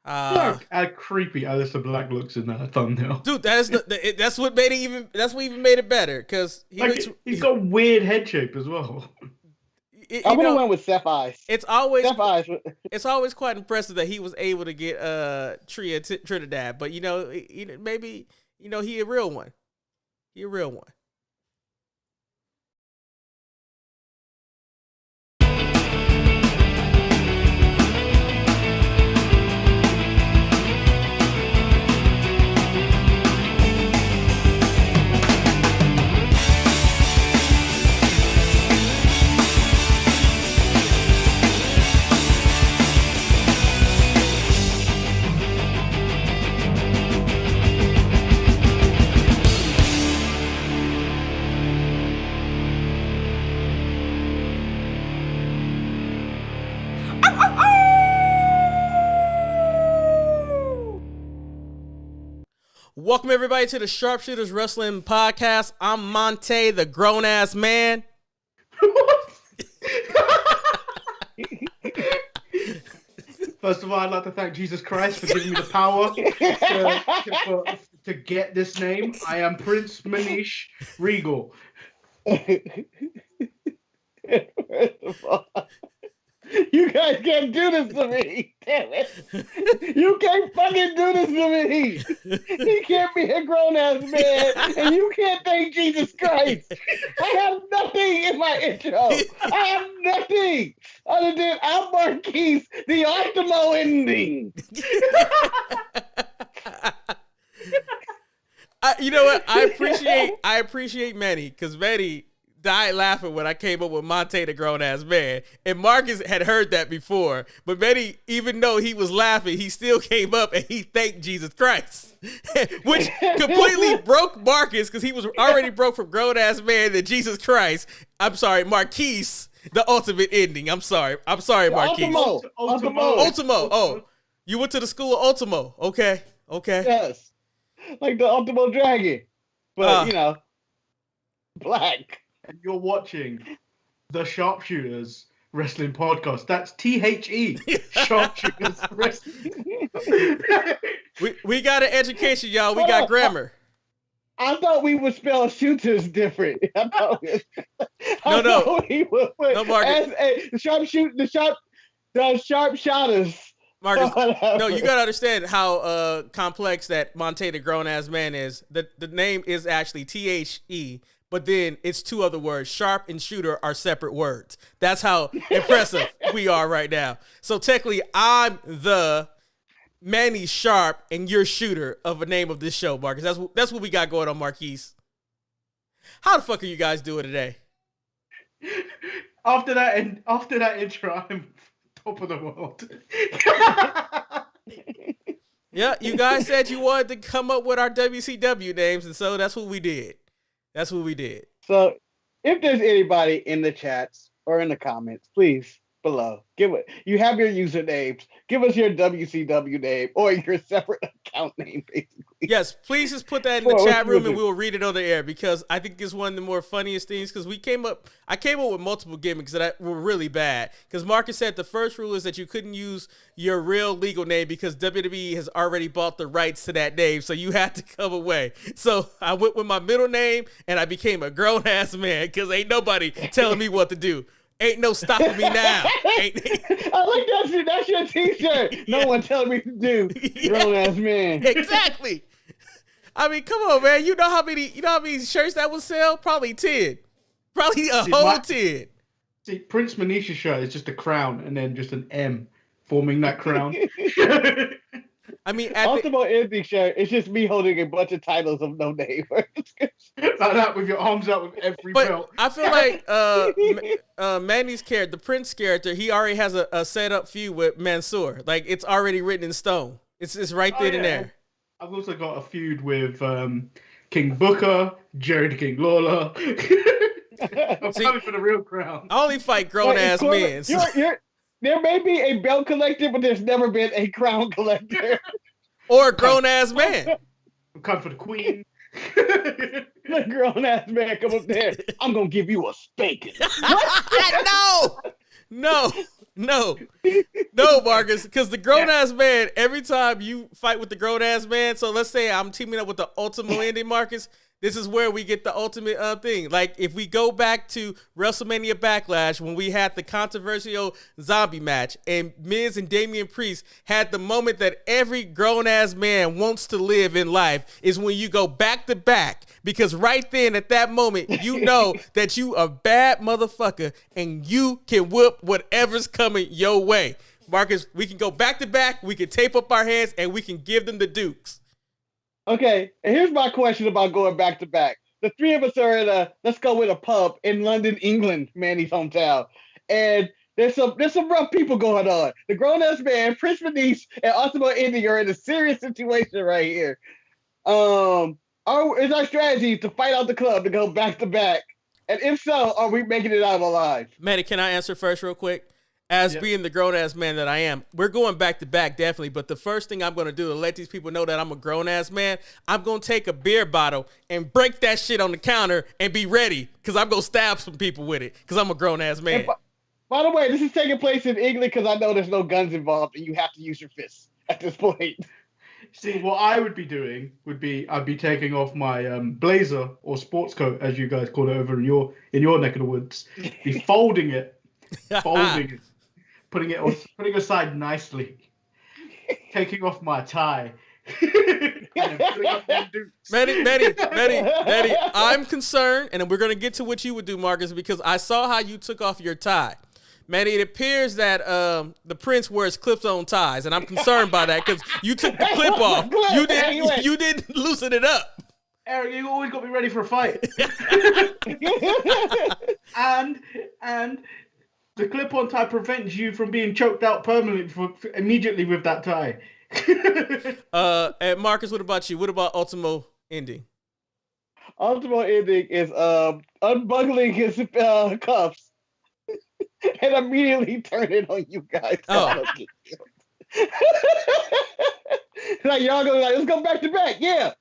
Look how creepy Aleister Black looks in that thumbnail. Dude, that's what even made it better because he's got weird head shape as well. I would have went with Seth Eyes. It's always quite impressive that he was able to get Trinidad, but maybe he a real one. He a real one. Welcome everybody to the Sharpshooters Wrestling Podcast. I'm Monte, the grown-ass man. First of all, I'd like to thank Jesus Christ for giving me the power to get this name. I am Prince Manish Regal. First of all, you guys can't do this to me. Damn it. You can't fucking do this to me. He can't be a grown-ass man, and you can't thank Jesus Christ. I have nothing in my intro. I have nothing other than I'm Marquise, the Optimo ending. You know what? I appreciate Manny, because Manny died laughing when I came up with Monte, the grown-ass man. And Marcus had heard that before. But Manny, even though he was laughing, he still came up and he thanked Jesus Christ. Which completely broke Marcus, because he was already broke from grown-ass man to Jesus Christ. I'm sorry, Marquise, the ultimate ending. I'm sorry, Marquise. Ultimo. Oh, you went to the school of Ultimo. Okay. Yes. Like the Ultimo Dragon. But, black. And you're watching the Sharpshooters Wrestling Podcast. That's THE. Sharpshooters Wrestling. we got an education, y'all. We got grammar. I thought we would spell shooters different. No, Marcus. The sharpshooters. Marcus, no, you gotta understand how complex that Monte, the grown-ass man is. The name is actually THE. But then it's two other words. Sharp and shooter are separate words. That's how impressive we are right now. So technically, I'm the Manny Sharp and you're Shooter of a name of this show, Marcus. That's what we got going on, Marquise. How the fuck are you guys doing today? After that intro, I'm top of the world. Yeah, you guys said you wanted to come up with our WCW names, and so that's what we did. So, if there's anybody in the chats or in the comments, please below you have your usernames. Give us your WCW name or your separate account name, basically. Yes, please just put that in the chat room and we will read it on the air, because I think it's one of the more funniest things. Because I came up with multiple gimmicks that were really bad. Because Marcus said the first rule is that you couldn't use your real legal name because WWE has already bought the rights to that name, so you had to come away. So I went with my middle name and I became a grown ass man, because ain't nobody telling me what to do. Ain't no stopping me now. I like that. That's your t-shirt. No one telling me to do. Grown ass man. Exactly. I mean, come on, man. You know how many shirts that would sell? Probably 10. Probably a whole 10. See, Prince Manish's shirt is just a crown and then just an M forming that crown. I mean, Ultimo ending shirt. It's just me holding a bunch of titles of no name. Like that, with your arms out with every belt. I feel like Manny's character, the Prince character, he already has a set up feud with Mansoor. Like, it's already written in stone. It's right there and there. I've also got a feud with King Booker, Jerry King Lawler. I'm coming for the real crown. I only fight grown ass men. So. There may be a belt collector, but there's never been a crown collector. Or a grown-ass man. I'm coming for the queen. The grown-ass man come up there. I'm going to give you a spanking. No. No, Marcus, because the grown ass man, every time you fight with the grown ass man, so let's say I'm teaming up with the Ultimo ending, Marcus, this is where we get the ultimate thing. Like, if we go back to WrestleMania Backlash, when we had the controversial zombie match, and Miz and Damian Priest had the moment that every grown-ass man wants to live in life, is when you go back to back. Because right then, at that moment, you know that you a bad motherfucker, and you can whoop whatever's coming your way. Marcus, we can go back to back, we can tape up our hands, and we can give them the dukes. Okay, and here's my question about going back to back. The three of us are at let's go with a pub in London, England, Manny's hometown. And there's some rough people going on. The grown-ass man, Prince Manish, and Ultimo Indy are in a serious situation right here. Is our strategy to fight out the club to go back to back? And if so, are we making it out alive? Manny, can I answer first real quick? As being the grown-ass man that I am, we're going back to back, definitely. But the first thing I'm going to do to let these people know that I'm a grown-ass man, I'm going to take a beer bottle and break that shit on the counter and be ready, because I'm going to stab some people with it, because I'm a grown-ass man. By the way, this is taking place in England because I know there's no guns involved and you have to use your fists at this point. See, what I would be doing would be I'd be taking off my blazer or sports coat, as you guys call it over in your neck of the woods, be folding it, putting it aside nicely, taking off my tie. Manny, I'm concerned, and we're going to get to what you would do, Marcus, because I saw how you took off your tie. Manny, it appears that the Prince wears clip-on ties, and I'm concerned by that because you took the clip off. You didn't loosen it up. Eric, you always got me ready for a fight. and the clip-on tie prevents you from being choked out permanently immediately with that tie. And Marcus, what about you? What about Ultimo ending? Ultimo ending is unbuckling his cuffs and immediately turn it on you guys. Oh. Like, y'all go like, let's go back to back. Yeah.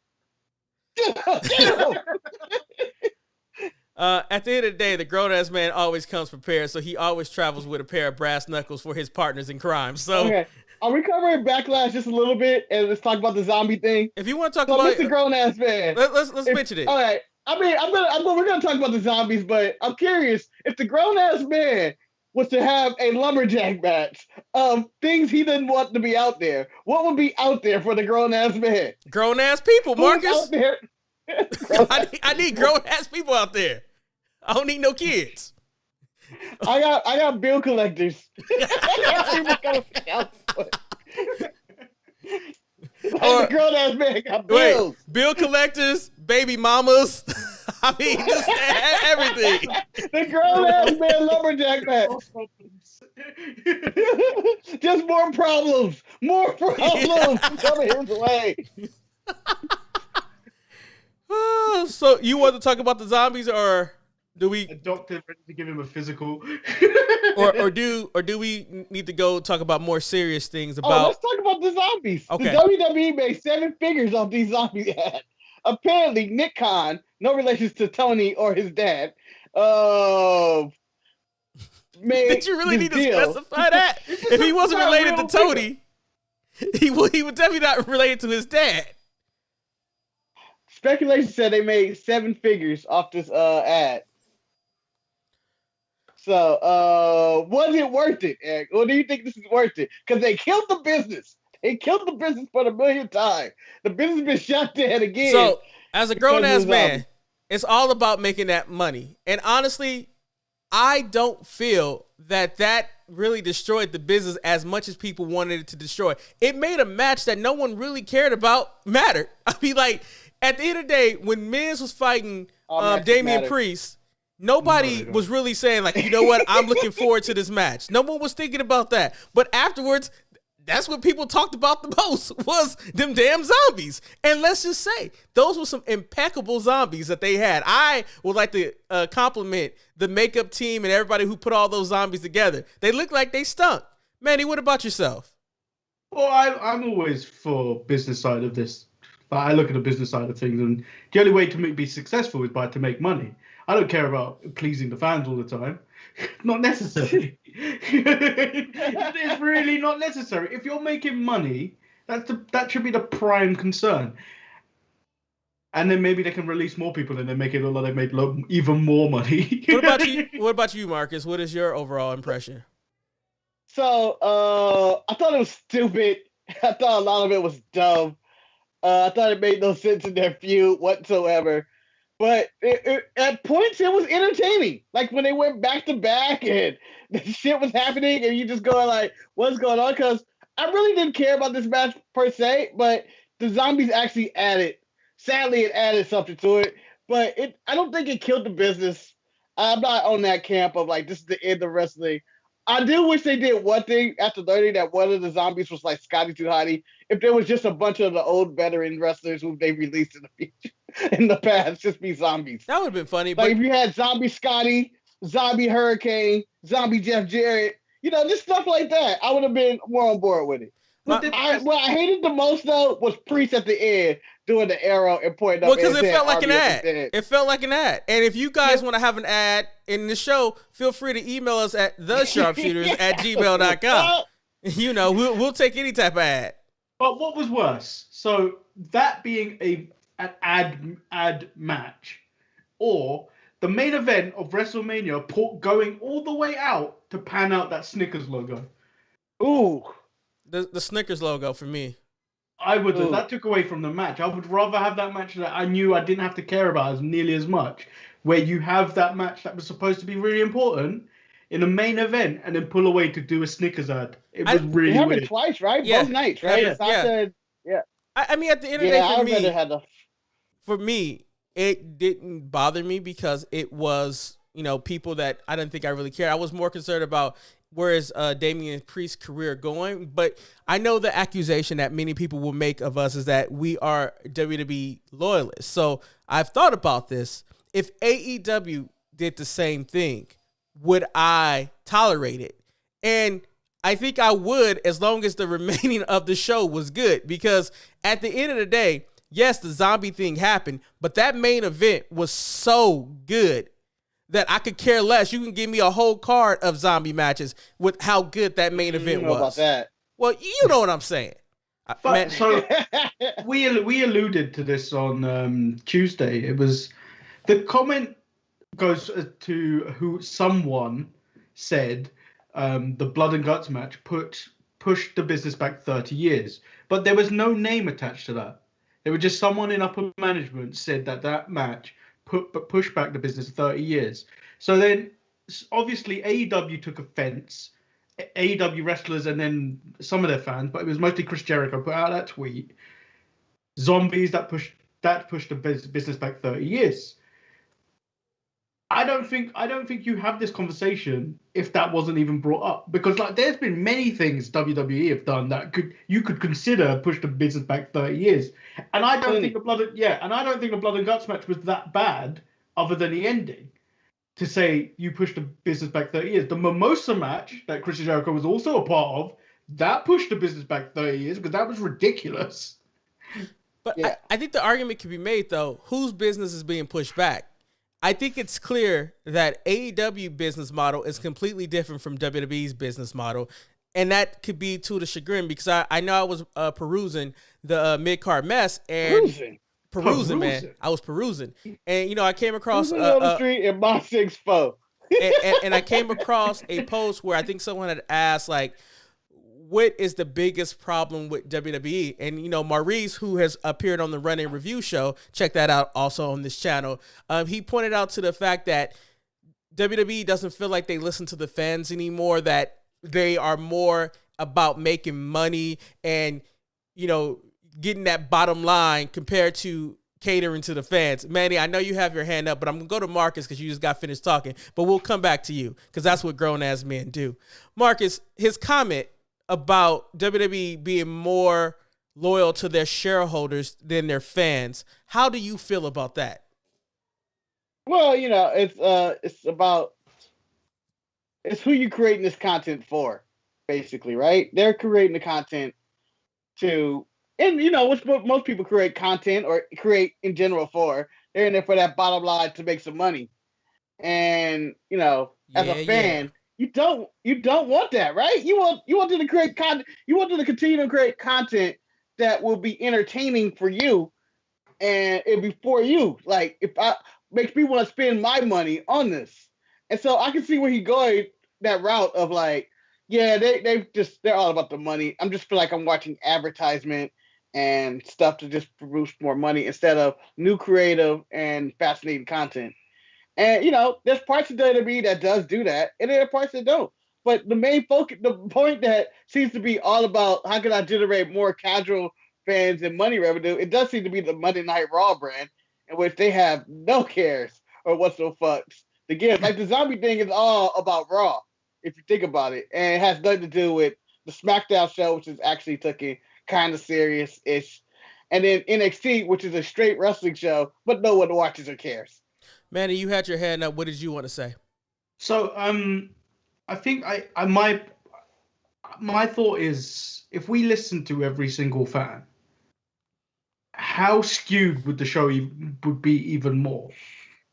At the end of the day, the grown-ass man always comes prepared, so he always travels with a pair of brass knuckles for his partners in crime. So, okay. Are we covering Backlash just a little bit, and let's talk about the zombie thing? If you want to talk about Mr. Grown-ass man. Let's mention it. All right. I mean, we're gonna talk about the zombies, but I'm curious if the grown-ass man was to have a lumberjack match of things he didn't want to be out there, what would be out there for the grown-ass man? Grown-ass people, Marcus. Who's out there? I need grown-ass people out there. I don't need no kids. I got bill collectors. Or grown-ass man got bills. Bill collectors, baby mamas. I mean, just everything. The grown-ass man lumberjack match. Just more problems. More problems coming his way. So you want to talk about the zombies, or do we? A doctor ready to give him a physical. or do we need to go talk about more serious things about? Oh, let's talk about the zombies. Okay. The WWE made 7 figures off these zombie ads. Apparently, Nick Khan, no relations to Tony or his dad, made. Did you really need deal. to specify that? If he wasn't related to Tony, he would definitely not related to his dad. Speculation said they made 7 figures off this ad. So, was it worth it, Eric? Or do you think this is worth it? Because they killed the business. They killed the business for the millionth time. The business has been shot dead again. So, as a grown-ass man, it's all about making that money. And honestly, I don't feel that really destroyed the business as much as people wanted it to destroy. It made a match that no one really cared about matter. I mean, like, at the end of the day, when Miz was fighting Damian Priest, nobody was really saying, like, you know what, I'm looking forward to this match. No one was thinking about that. But afterwards, that's what people talked about the most, was them damn zombies. And let's just say, those were some impeccable zombies that they had. I would like to compliment the makeup team and everybody who put all those zombies together. They look like they stunk. Manny, what about yourself? Well, I'm always for business side of this. I look at the business side of things, and the only way to be successful is to make money. I don't care about pleasing the fans all the time. Not necessary. It's really not necessary. If you're making money, that should be the prime concern. And then maybe they can release more people and then make it look like they made even more money. What about you? What about you, Marcus? What is your overall impression? So I thought it was stupid. I thought a lot of it was dumb. I thought it made no sense in their feud whatsoever. But at points, it was entertaining. Like when they went back to back and the shit was happening, and you just going like, "What's going on?" Because I really didn't care about this match per se, but the zombies actually added. Sadly, it added something to it, but I don't think it killed the business. I'm not on that camp of like this is the end of wrestling. I do wish they did one thing after learning that one of the zombies was like Scotty 2 Hotty. If there was just a bunch of the old veteran wrestlers who they released in the future, in the past, just be zombies. That would have been funny. Like But if you had Zombie Scotty, Zombie Hurricane, Zombie Jeff Jarrett, just stuff like that, I would have been more on board with it. What I hated the most though was Priest at the end doing the arrow and pointing up. because it felt like an ad. It felt like an ad. And if you guys want to have an ad in the show, feel free to email us at thesharpshooters@gmail.com. We'll take any type of ad. But what was worse? So that being an ad match, or the main event of WrestleMania going all the way out to pan out that Snickers logo. Ooh. The Snickers logo for me. That took away from the match. I would rather have that match that I knew I didn't have to care about as nearly as much, where you have that match that was supposed to be really important in the main event and then pull away to do a Snickers ad. It was really weird. weird. It twice, right? Yeah. Both nights, right? Yeah. I mean, at the end of the day, for me, for me, it didn't bother me because it was, people that I didn't think I really cared. I was more concerned about where is Damian Priest's career going. But I know the accusation that many people will make of us is that we are WWE loyalists. So I've thought about this. If AEW did the same thing, would I tolerate it? And I think I would, as long as the remaining of the show was good. Because at the end of the day, yes, the zombie thing happened, but that main event was so good that I could care less. You can give me a whole card of zombie matches with how good that main event was. About that. Well, you know what I'm saying. But so we alluded to this on Tuesday. It was the comment goes to who someone said the Blood and Guts match pushed the business back 30 years, but there was no name attached to that. There was just someone in upper management said that match pushed back the business 30 years. So then, obviously, AEW took offense. AEW wrestlers and then some of their fans, but it was mostly Chris Jericho put out that tweet. Zombies that pushed the business back 30 years. I don't think you have this conversation if that wasn't even brought up, because like there's been many things WWE have done that you could consider push the business back 30 years, and I don't think the Blood and Guts match was that bad, other than the ending, to say you pushed the business back 30 years. The Mimosa match that Chris Jericho was also a part of, that pushed the business back 30 years because that was ridiculous. But yeah. I think the argument can be made though, whose business is being pushed back? I think it's clear that AEW business model is completely different from WWE's business model. And that could be to the chagrin, because I know I was perusing the mid-card mess and perusing, man. I was perusing. And, I came across on the street in my 6'4". and I came across a post where I think someone had asked, like, what is the biggest problem with WWE? And, Maurice, who has appeared on the Run In Review show, check that out also on this channel. He pointed out to the fact that WWE doesn't feel like they listen to the fans anymore, that they are more about making money and, getting that bottom line compared to catering to the fans. Manny, I know you have your hand up, but I'm going to go to Marcus because you just got finished talking, but we'll come back to you because that's what grown-ass men do. Marcus, his comment about WWE being more loyal to their shareholders than their fans. How do you feel about that? Well, it's who you're creating this content for, basically, right? They're creating the content to, and which most people create content or create in general for. They're in there for that bottom line to make some money. And as a fan, Yeah. you don't want that, right? You want them to create content. You want them to continue to create content that will be entertaining for you, and it'll be for you. Like if I makes me want to spend my money on this, and so I can see where he's going that route of like, yeah, they're all about the money. I'm just feel like I'm watching advertisement and stuff to just produce more money instead of new creative and fascinating content. And there's parts of WWE that does do that, and there are parts that don't. But the main focus, the point that seems to be all about how can I generate more casual fans and money revenue, it does seem to be the Monday Night Raw brand, in which they have no cares or what the fucks to give. Like the zombie thing is all about Raw, if you think about it, and it has nothing to do with the SmackDown show, which is actually taken kind of serious-ish, and then NXT, which is a straight wrestling show, but no one watches or cares. Manny, you had your hand up. What did you want to say? So I think my thought is, if we listen to every single fan, how skewed would the show would be even more?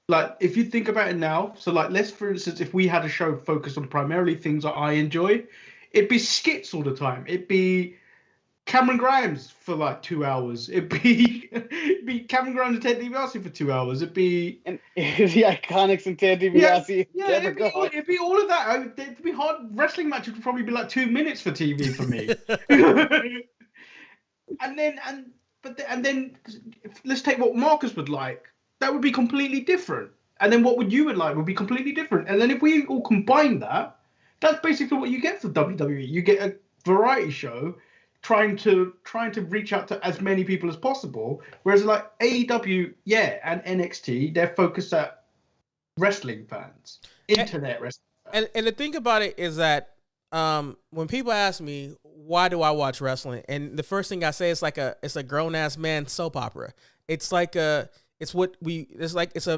Like, if you think about it now, so like, let's, for instance, if we had a show focused on primarily things that I enjoy, it'd be skits all the time. It'd be Cameron Grimes for like 2 hours. It'd be Cameron Grimes and Ted DiBiase for 2 hours. It'd be the Iconics and Ted DiBiase. Yeah, it'd be all of that. It'd be hard. Wrestling matches would probably be like 2 minutes for TV for me. and then let's take what Marcus would like. That would be completely different. And then what you would like would be completely different. And then if we all combine that, that's basically what you get for WWE. You get a variety show trying to reach out to as many people as possible, whereas like AEW, and NXT, they're focused at wrestling fans, internet wrestling fans. And the thing about it is that when people ask me why do I watch wrestling, and the first thing I say is it's a grown ass man soap opera. It's a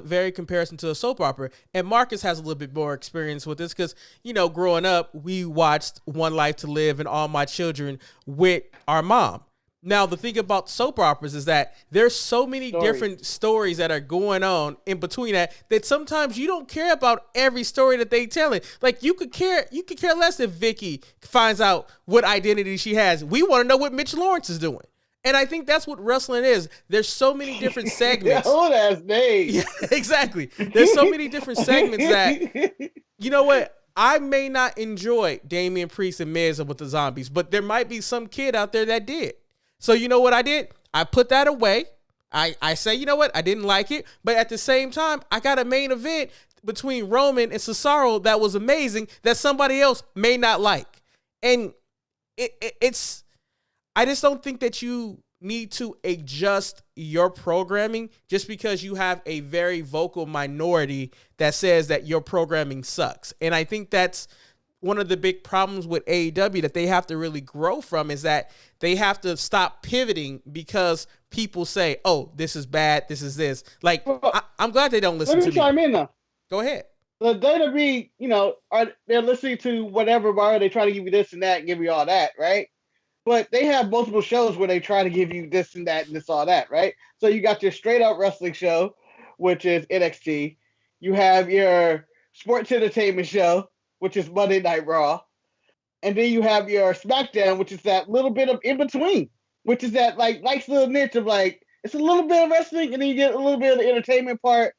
very comparison to a soap opera. And Marcus has a little bit more experience with this because, growing up, we watched One Life to Live and All My Children with our mom. Now, the thing about soap operas is that there's so many different stories that are going on in between that sometimes you don't care about every story that they telling. Like you could care less if Vicky finds out what identity she has. We want to know what Mitch Lawrence is doing. And I think that's what wrestling is. There's so many different segments. Old ass name. Yeah, exactly. There's so many different segments that, you know what? I may not enjoy Damian Priest and Miz with the zombies, but there might be some kid out there that did. So you know what I did? I put that away. I say, you know what? I didn't like it. But at the same time, I got a main event between Roman and Cesaro that was amazing that somebody else may not like. And it's... I just don't think that you need to adjust your programming just because you have a very vocal minority that says that your programming sucks. And I think that's one of the big problems with AEW that they have to really grow from, is that they have to stop pivoting because people say, oh, this is bad, this is this. Like, I'm glad they don't listen to me. Let me chime in now. Go ahead. The WWE, they're listening to whatever bar they try to give you this and that and give you all that, right? But they have multiple shows where they try to give you this and that and this all that, right? So you got your straight up wrestling show, which is NXT. You have your sports entertainment show, which is Monday Night Raw. And then you have your SmackDown, which is that little bit of in between, which is that nice little niche of it's a little bit of wrestling and then you get a little bit of the entertainment part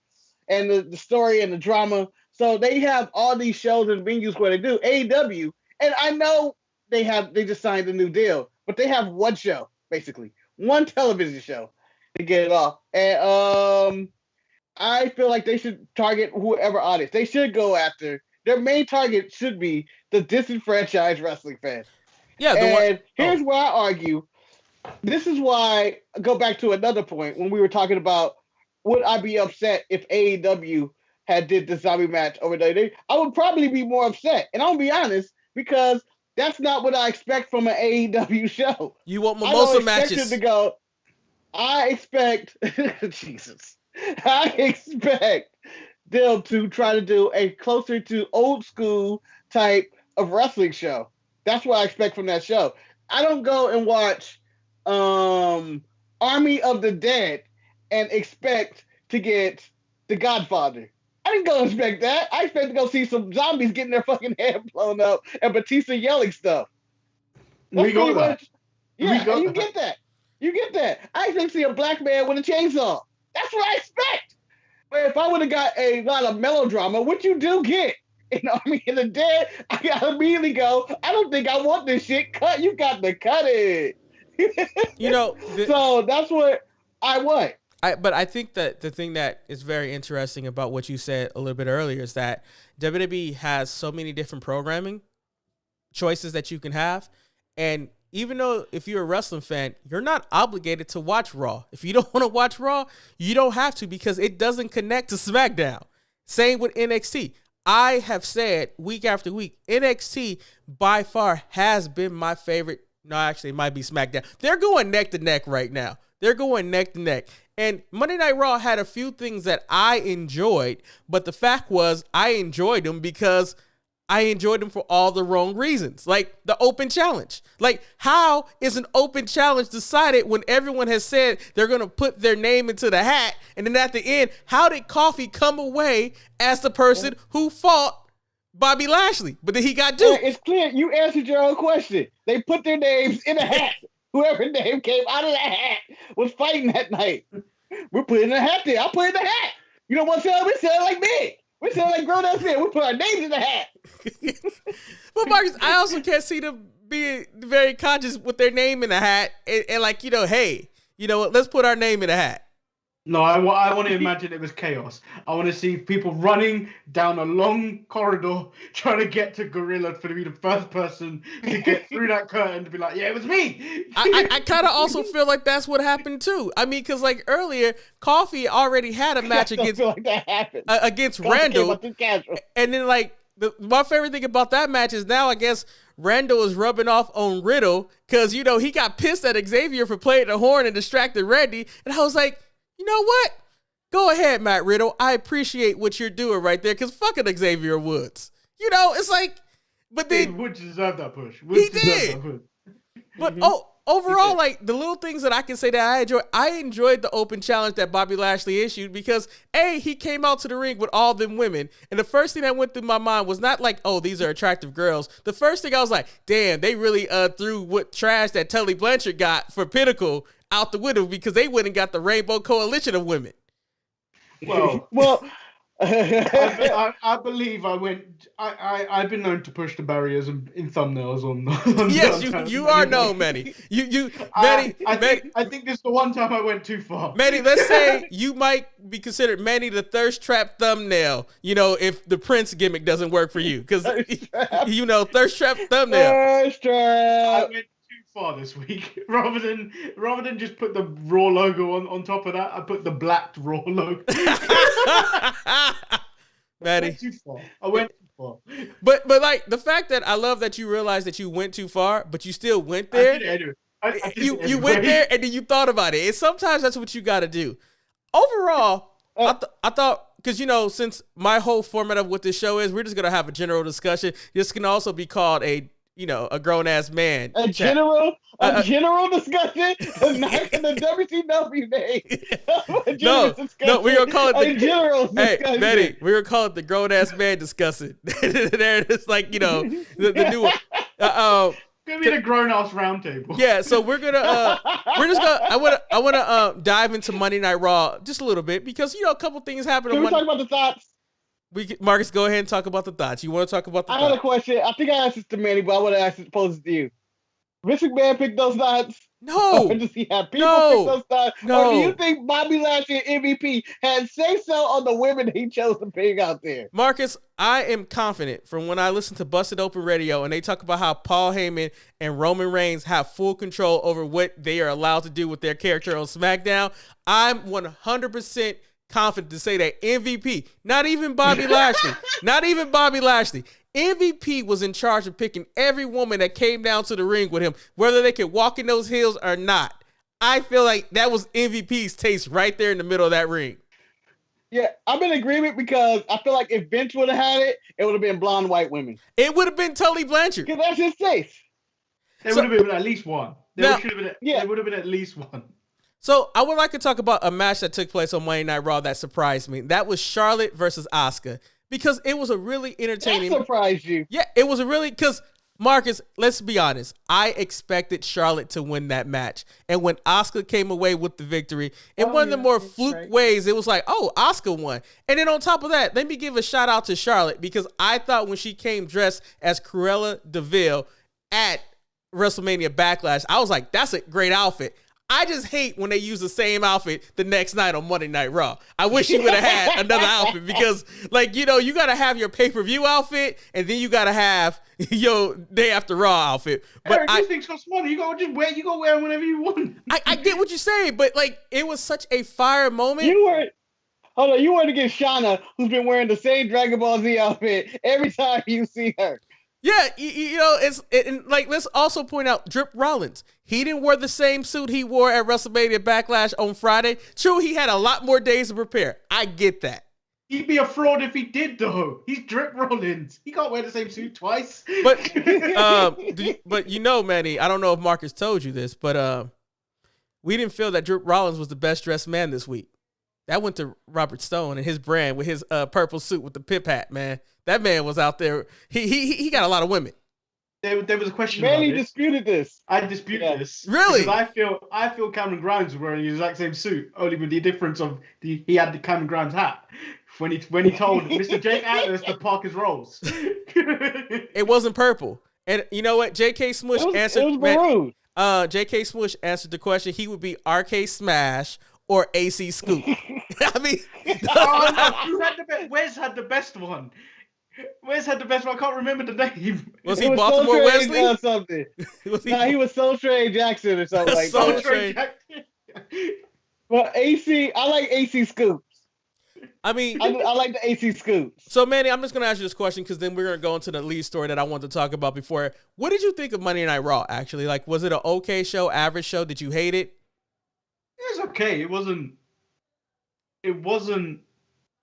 and the story and the drama. So they have all these shows and venues where they do AEW. And I know they just signed a new deal, but they have one show, basically. One television show to get it off. And I feel like they should target whoever audience. They should go after, their main target should be the disenfranchised wrestling fan. Yeah. Here's where I argue. This is why I go back to another point when we were talking about, would I be upset if AEW had did the zombie match over there? I would probably be more upset. And I'll be honest, because that's not what I expect from an AEW show. You want mimosa matches. I expect Jesus. I expect them to try to do a closer to old school type of wrestling show. That's what I expect from that show. I don't go and watch Army of the Dead and expect to get The Godfather. I didn't go expect that. I expect to go see some zombies getting their fucking head blown up and Batista yelling stuff. We got that. Yeah, you get that. You get that. I expect to see a black man with a chainsaw. That's what I expect. But if I would have got a lot of melodrama, which you do get, you know what I mean? In the dead, I gotta immediately go, I don't think I want this shit cut. You got to cut it. So that's what I want. But I think that the thing that is very interesting about what you said a little bit earlier is that WWE has so many different programming choices that you can have. And even though if you're a wrestling fan, you're not obligated to watch Raw. If you don't want to watch Raw, you don't have to because it doesn't connect to SmackDown. Same with NXT. I have said week after week, NXT by far has been my favorite. No, actually, it might be SmackDown. They're going neck to neck right now. They're going neck to neck. And Monday Night Raw had a few things that I enjoyed, but the fact was I enjoyed them because I enjoyed them for all the wrong reasons. Like the open challenge. Like, how is an open challenge decided when everyone has said they're going to put their name into the hat? And then at the end, how did Coffee come away as the person who fought Bobby Lashley? But then he got duped. It's clear. You answered your own question. They put their names in a hat. Whoever name came out of that hat was fighting that night. We're putting a hat there. I'll put it in the hat. You don't want to sell it? We sell it like me. We sound like grown-ass men. We put our names in the hat. But Marcus, I also can't see them being very conscious with their name in the hat and like, hey, you know what? Let's put our name in the hat. No, I want to imagine it was chaos. I want to see people running down a long corridor trying to get to Gorilla for to be the first person to get through that curtain to be like, yeah, it was me. I kind of also feel like that's what happened too. I mean, because like earlier, Coffee already had a match against Randall. And then like my favorite thing about that match is now I guess Randall is rubbing off on Riddle because, he got pissed at Xavier for playing the horn and distracted Randy. And I was like, you know what? Go ahead, Matt Riddle. I appreciate what you're doing right there because fucking Xavier Woods. It's like, but then Woods deserved that push. He did. But overall, like the little things that I can say that I enjoyed the open challenge that Bobby Lashley issued because he came out to the ring with all them women. And the first thing that went through my mind was not like, oh, these are attractive girls. The first thing I was like, damn, they really threw what trash that Tully Blanchard got for Pinnacle out the window because they went and got the Rainbow Coalition of women. Well, I believe I went. I've been known to push the barriers in thumbnails on yes, you are known, Manny. Manny. I think this is the one time I went too far. Manny, let's say you might be considered Manny the thirst trap thumbnail. If the Prince gimmick doesn't work for you, because thirst trap thumbnail. Thirst trap. I went too far this week. Rather than just put the Raw logo on top of that, I put the blacked Raw logo. Manny. I went too far. But like the fact that I love that you realized that you went too far, but you still went there. You went there and then you thought about it. And sometimes that's what you got to do. Overall, I thought because since my whole format of what this show is, we're just gonna have a general discussion. This can also be called a grown ass man. A general discussion, not in the WCW name. No, we're gonna call it the general discussion. Hey, Betty, we're gonna call it the grown ass man discussing. There it is, like the new one. Gonna be the grown ass round table. Yeah, so we're just gonna. I wanna dive into Monday Night Raw just a little bit because a couple things happened. Can we talk about the thoughts? Marcus, go ahead and talk about the thoughts. You want to talk about the thoughts? I had a question. I think I asked this to Manny, but I would have pose it to you. Vince McMahon picked those thoughts? No. Or does he have people pick those thoughts? No. Or do you think Bobby Lashley and MVP had say-so on the women he chose to pick out there? Marcus, I am confident from when I listen to Busted Open Radio and they talk about how Paul Heyman and Roman Reigns have full control over what they are allowed to do with their character on SmackDown. I'm 100% confident to say that MVP, not even Bobby Lashley, MVP was in charge of picking every woman that came down to the ring with him, whether they could walk in those heels or not. I feel like that was MVP's taste right there in the middle of that ring. Yeah, I'm in agreement because I feel like if Vince would have had it, it would have been blonde white women. It would have been Tully Blanchard. Because that's his taste. There would have been at least one. There would have been at least one. So I would like to talk about a match that took place on Monday Night Raw that surprised me. That was Charlotte versus Asuka, because it was a really entertaining. That surprised you? Yeah, it was a really, because Marcus, let's be honest, I expected Charlotte to win that match, and when Asuka came away with the victory, in one of the more fluke ways, it was like, oh, Asuka won. And then on top of that, let me give a shout out to Charlotte, because I thought when she came dressed as Cruella DeVille at WrestleMania Backlash, I was like, that's a great outfit. I just hate when they use the same outfit the next night on Monday Night Raw. I wish she would have had another outfit, because, like, you know, you got to have your pay-per-view outfit, and then you got to have your Day After Raw outfit. But Eric, these things cost money. You go wear them whenever you want. I get what you're saying, but, like, it was such a fire moment. You want to get Shauna, who's been wearing the same Dragon Ball Z outfit every time you see her. Yeah, you know, and like, let's also point out Drip Rollins. He didn't wear the same suit he wore at WrestleMania Backlash on Friday. True, he had a lot more days to prepare. I get that. He'd be a fraud if he did, though. He's Drip Rollins. He can't wear the same suit twice. But you know, Manny, I don't know if Marcus told you this, but we didn't feel that Drip Rollins was the best dressed man this week. That went to Robert Stone and his brand with his purple suit with the pip hat, man. That man was out there. He got a lot of women. There was a question. Manny disputed this. I disputed this. Really? Because I feel Cameron Grimes was wearing the exact same suit, only with the difference of he had the Cameron Grimes hat when he told Mr. Jake Atlas to park his rolls. It wasn't purple. And you know what? J.K. Smush answered. J.K. Smush answered the question. He would be RK Smash or AC Scoop. I mean, Wes had the best one. Wes had the best one. I can't remember the name. Was he Baltimore Wesley? Something. He was Soul Train Jackson or something like Soul that. Train. Well, I like AC Scoops. I mean, I like the AC Scoops. So, Manny, I'm just going to ask you this question, because then we're going to go into the lead story that I wanted to talk about before. What did you think of Monday Night Raw, actually? Like, was it an okay show, average show? Did you hate it? It was okay. It wasn't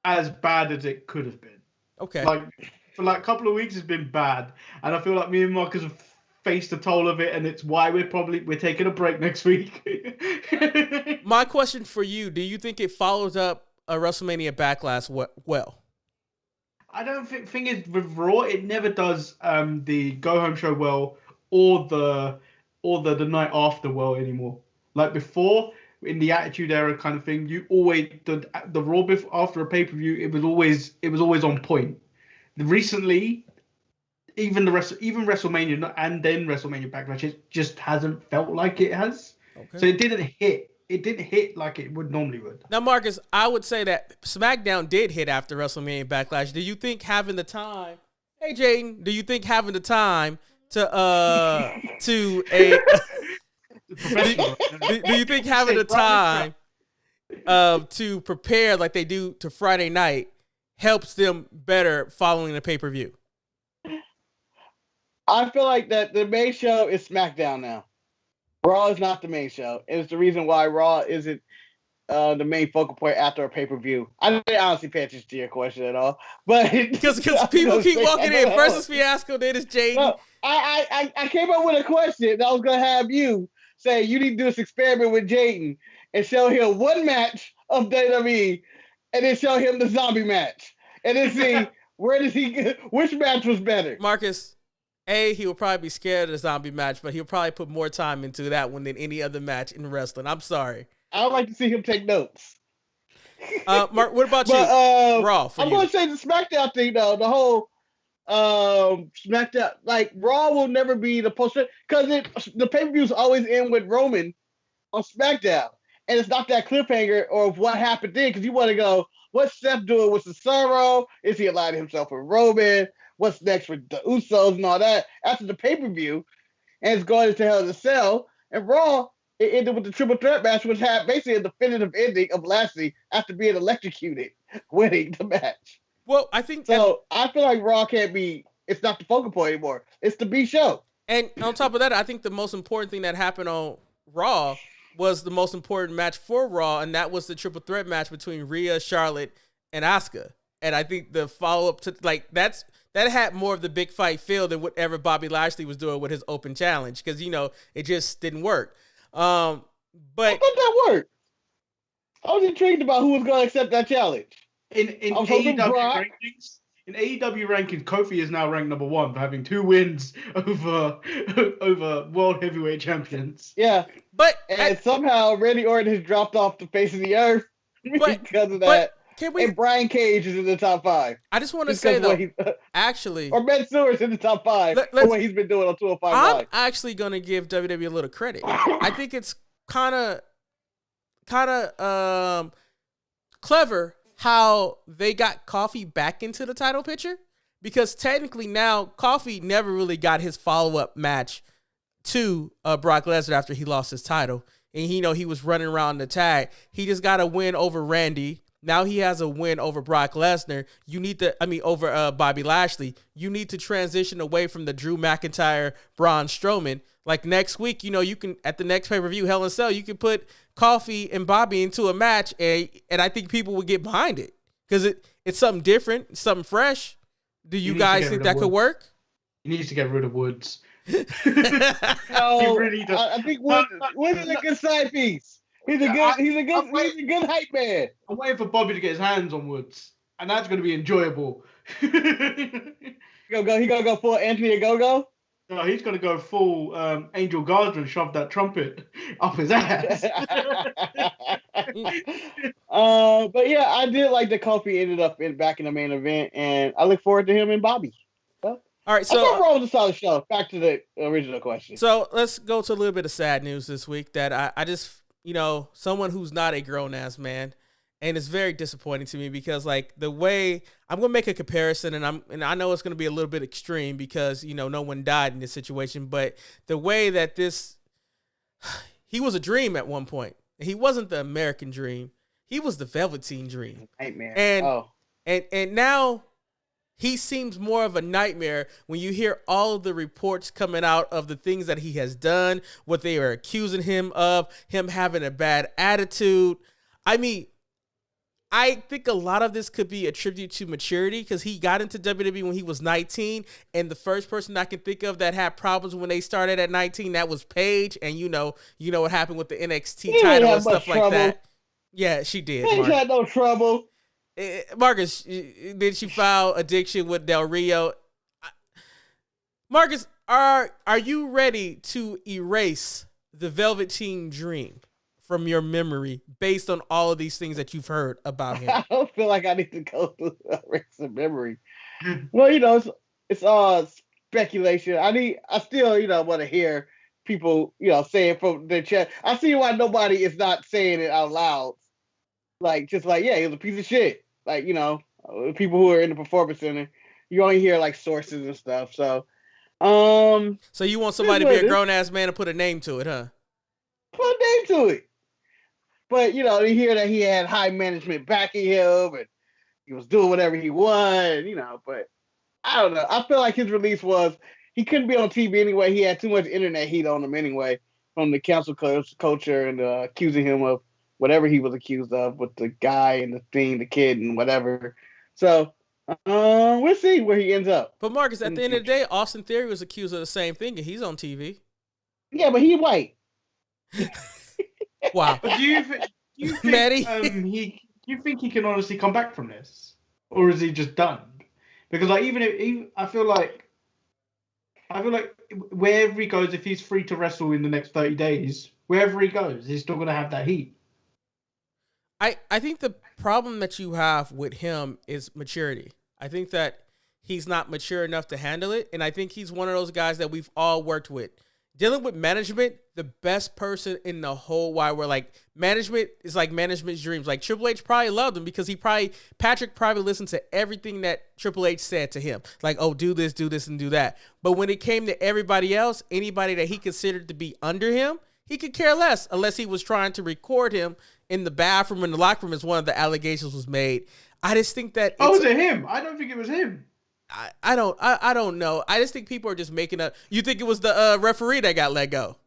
as bad as it could have been. Okay. Like, for like a couple of weeks, it's been bad, and I feel like me and Marcus have faced the toll of it, and it's why we're taking a break next week. My question for you: do you think it follows up a WrestleMania Backlash well? I don't think. Thing is, with Raw, it never does the go home show well, or the night after well anymore. Like before, in the Attitude Era kind of thing, you always the Raw after a pay-per-view, it was always on point. Recently, even WrestleMania and then WrestleMania Backlash, it just hasn't felt like it has. Okay. So it didn't hit like it normally would. Now, Marcus, I would say that SmackDown did hit after WrestleMania Backlash. Do you think having the time? Hey, Jaden, do you think having the time to do you think having the time to prepare like they do to Friday night helps them better following the pay-per-view? I feel like that the main show is SmackDown now. Raw is not the main show. It's the reason why Raw isn't the main focal point after a pay-per-view. I didn't honestly pay attention to your question at all, but because people keep walking in. Versus Fiasco, then it's Jaden. No, I came up with a question that I was gonna have you say. You need to do this experiment with Jaden and show him one match of WWE, and then show him the zombie match, and then see which match was better. Marcus, he will probably be scared of the zombie match, but he'll probably put more time into that one than any other match in wrestling. I'm sorry. I would like to see him take notes. Mark, what about you? Raw. I'm going to say the SmackDown thing though. The whole SmackDown, like Raw will never be the post because the pay-per-views always end with Roman on SmackDown, and it's not that cliffhanger or what happened then because you want to go, what's Seth doing with Cesaro? Is he aligning himself with Roman? What's next with the Usos and all that after the pay-per-view, and it's going into Hell in a Cell. And Raw, it ended with the triple threat match, which had basically a definitive ending of Lashley after being electrocuted, winning the match. Well, I think so. I feel like Raw can't be. It's not the focal point anymore. It's the B show. And on top of that, I think the most important thing that happened on Raw was the most important match for Raw, and that was the triple threat match between Rhea, Charlotte, and Asuka. And I think the follow-up to that had more of the big fight feel than whatever Bobby Lashley was doing with his open challenge because, it just didn't work. But I thought that worked. I was intrigued about who was going to accept that challenge. In AEW rankings, Kofi is now ranked number 1 for having 2 wins over world heavyweight champions. Yeah, but somehow Randy Orton has dropped off the face of the earth because of that. And Brian Cage is in the top 5. I just want to say though, actually, or Ben Stewart's in the top 5 for what he's been doing on 205 I'm Live. actually gonna give WWE a little credit. I think it's kind of clever how they got Coffee back into the title picture, because technically now Coffee never really got his follow-up match to Brock Lesnar after he lost his title, and he was running around the tag. He just got a win over Randy. Now he has a win over Brock Lesnar. Over Bobby Lashley. You need to transition away from the Drew McIntyre, Braun Strowman. Like next week, you can, at the next pay-per-view, Hell in a Cell, you can put Coffee and Bobby into a match, and I think people would get behind it because it's something different, something fresh. Do you guys think that could work? He needs to get rid of Woods. No, really does. I think Woods is a good side piece. He's a good hype man. I'm waiting for Bobby to get his hands on Woods, and that's going to be enjoyable. He gonna go full Anthony Go-Go? No, he's going to go full Angel Garza and shove that trumpet up his ass. But yeah, I did like that Kofi ended up back in the main event, and I look forward to him and Bobby. All right, so I thought Raw was a solid show. Back to the original question. So let's go to a little bit of sad news this week that I just, someone who's not a grown-ass man, and it's very disappointing to me because, like, the way I'm going to make a comparison, and I know it's going to be a little bit extreme because, no one died in this situation, but the way that he was a dream at one point. He wasn't the American Dream. He was the Velveteen Dream. Nightmare. And now he seems more of a nightmare when you hear all of the reports coming out of the things that he has done, what they are accusing him of, him having a bad attitude. I mean, I think a lot of this could be attributed to maturity because he got into WWE when he was 19, and the first person I can think of that had problems when they started at 19, that was Paige, and you know what happened with the NXT title and stuff like that. Yeah, she did. Paige had no trouble. Marcus, did she file addiction with Del Rio? Marcus, are you ready to erase the Velveteen Dream from your memory based on all of these things that you've heard about him? I don't feel like I need to go through erase of memory. Well, it's all speculation. I still, want to hear people, say it from their chest. I see why nobody is not saying it out loud. Yeah, he was a piece of shit. People who are in the performance center, you only hear like sources and stuff. So you want somebody to be a grown ass man to put a name to it, huh? Put a name to it. But you hear that he had high management backing him and he was doing whatever he wanted, but I don't know. I feel like his release was he couldn't be on TV anyway. He had too much internet heat on him anyway from the cancel culture and accusing him of whatever he was accused of with the guy and the thing, the kid and whatever. So we'll see where he ends up. But Marcus, at the end of the day, Austin Theory was accused of the same thing and he's on TV. Yeah, but he white. Wow. But do you think Maddie? Do you think he can honestly come back from this, or is he just done? Because I feel like wherever he goes, if he's free to wrestle in the next 30 days, wherever he goes, he's still gonna have that heat. I think the problem that you have with him is maturity. I think that he's not mature enough to handle it, and I think he's one of those guys that we've all worked with. Dealing with management, the best person in the whole wide world, like management is like management's dreams. Like Triple H probably loved him because Patrick probably listened to everything that Triple H said to him. Like, oh, do this, and do that. But when it came to everybody else, anybody that he considered to be under him, he could care less unless he was trying to record him in the bathroom, in the locker room, as one of the allegations was made. I just think that was it him? I don't think it was him. I don't know. I just think people are just making up. You think it was the referee that got let go?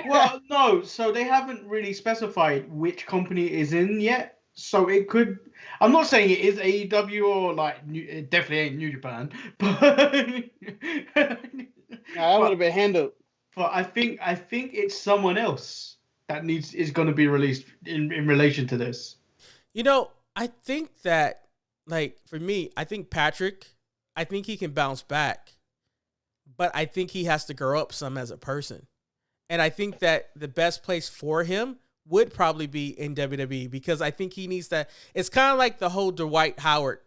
Well, no. So they haven't really specified which company is in yet. So it could. I'm not saying it is AEW or it definitely ain't New Japan, but that would have been handled. But I think it's someone else. that is going to be released in relation to this? You know, I think that, like, for me, I think he can bounce back, but I think he has to grow up some as a person. And I think that the best place for him would probably be in WWE, because I think he needs that. It's kind of like the whole Dwight Howard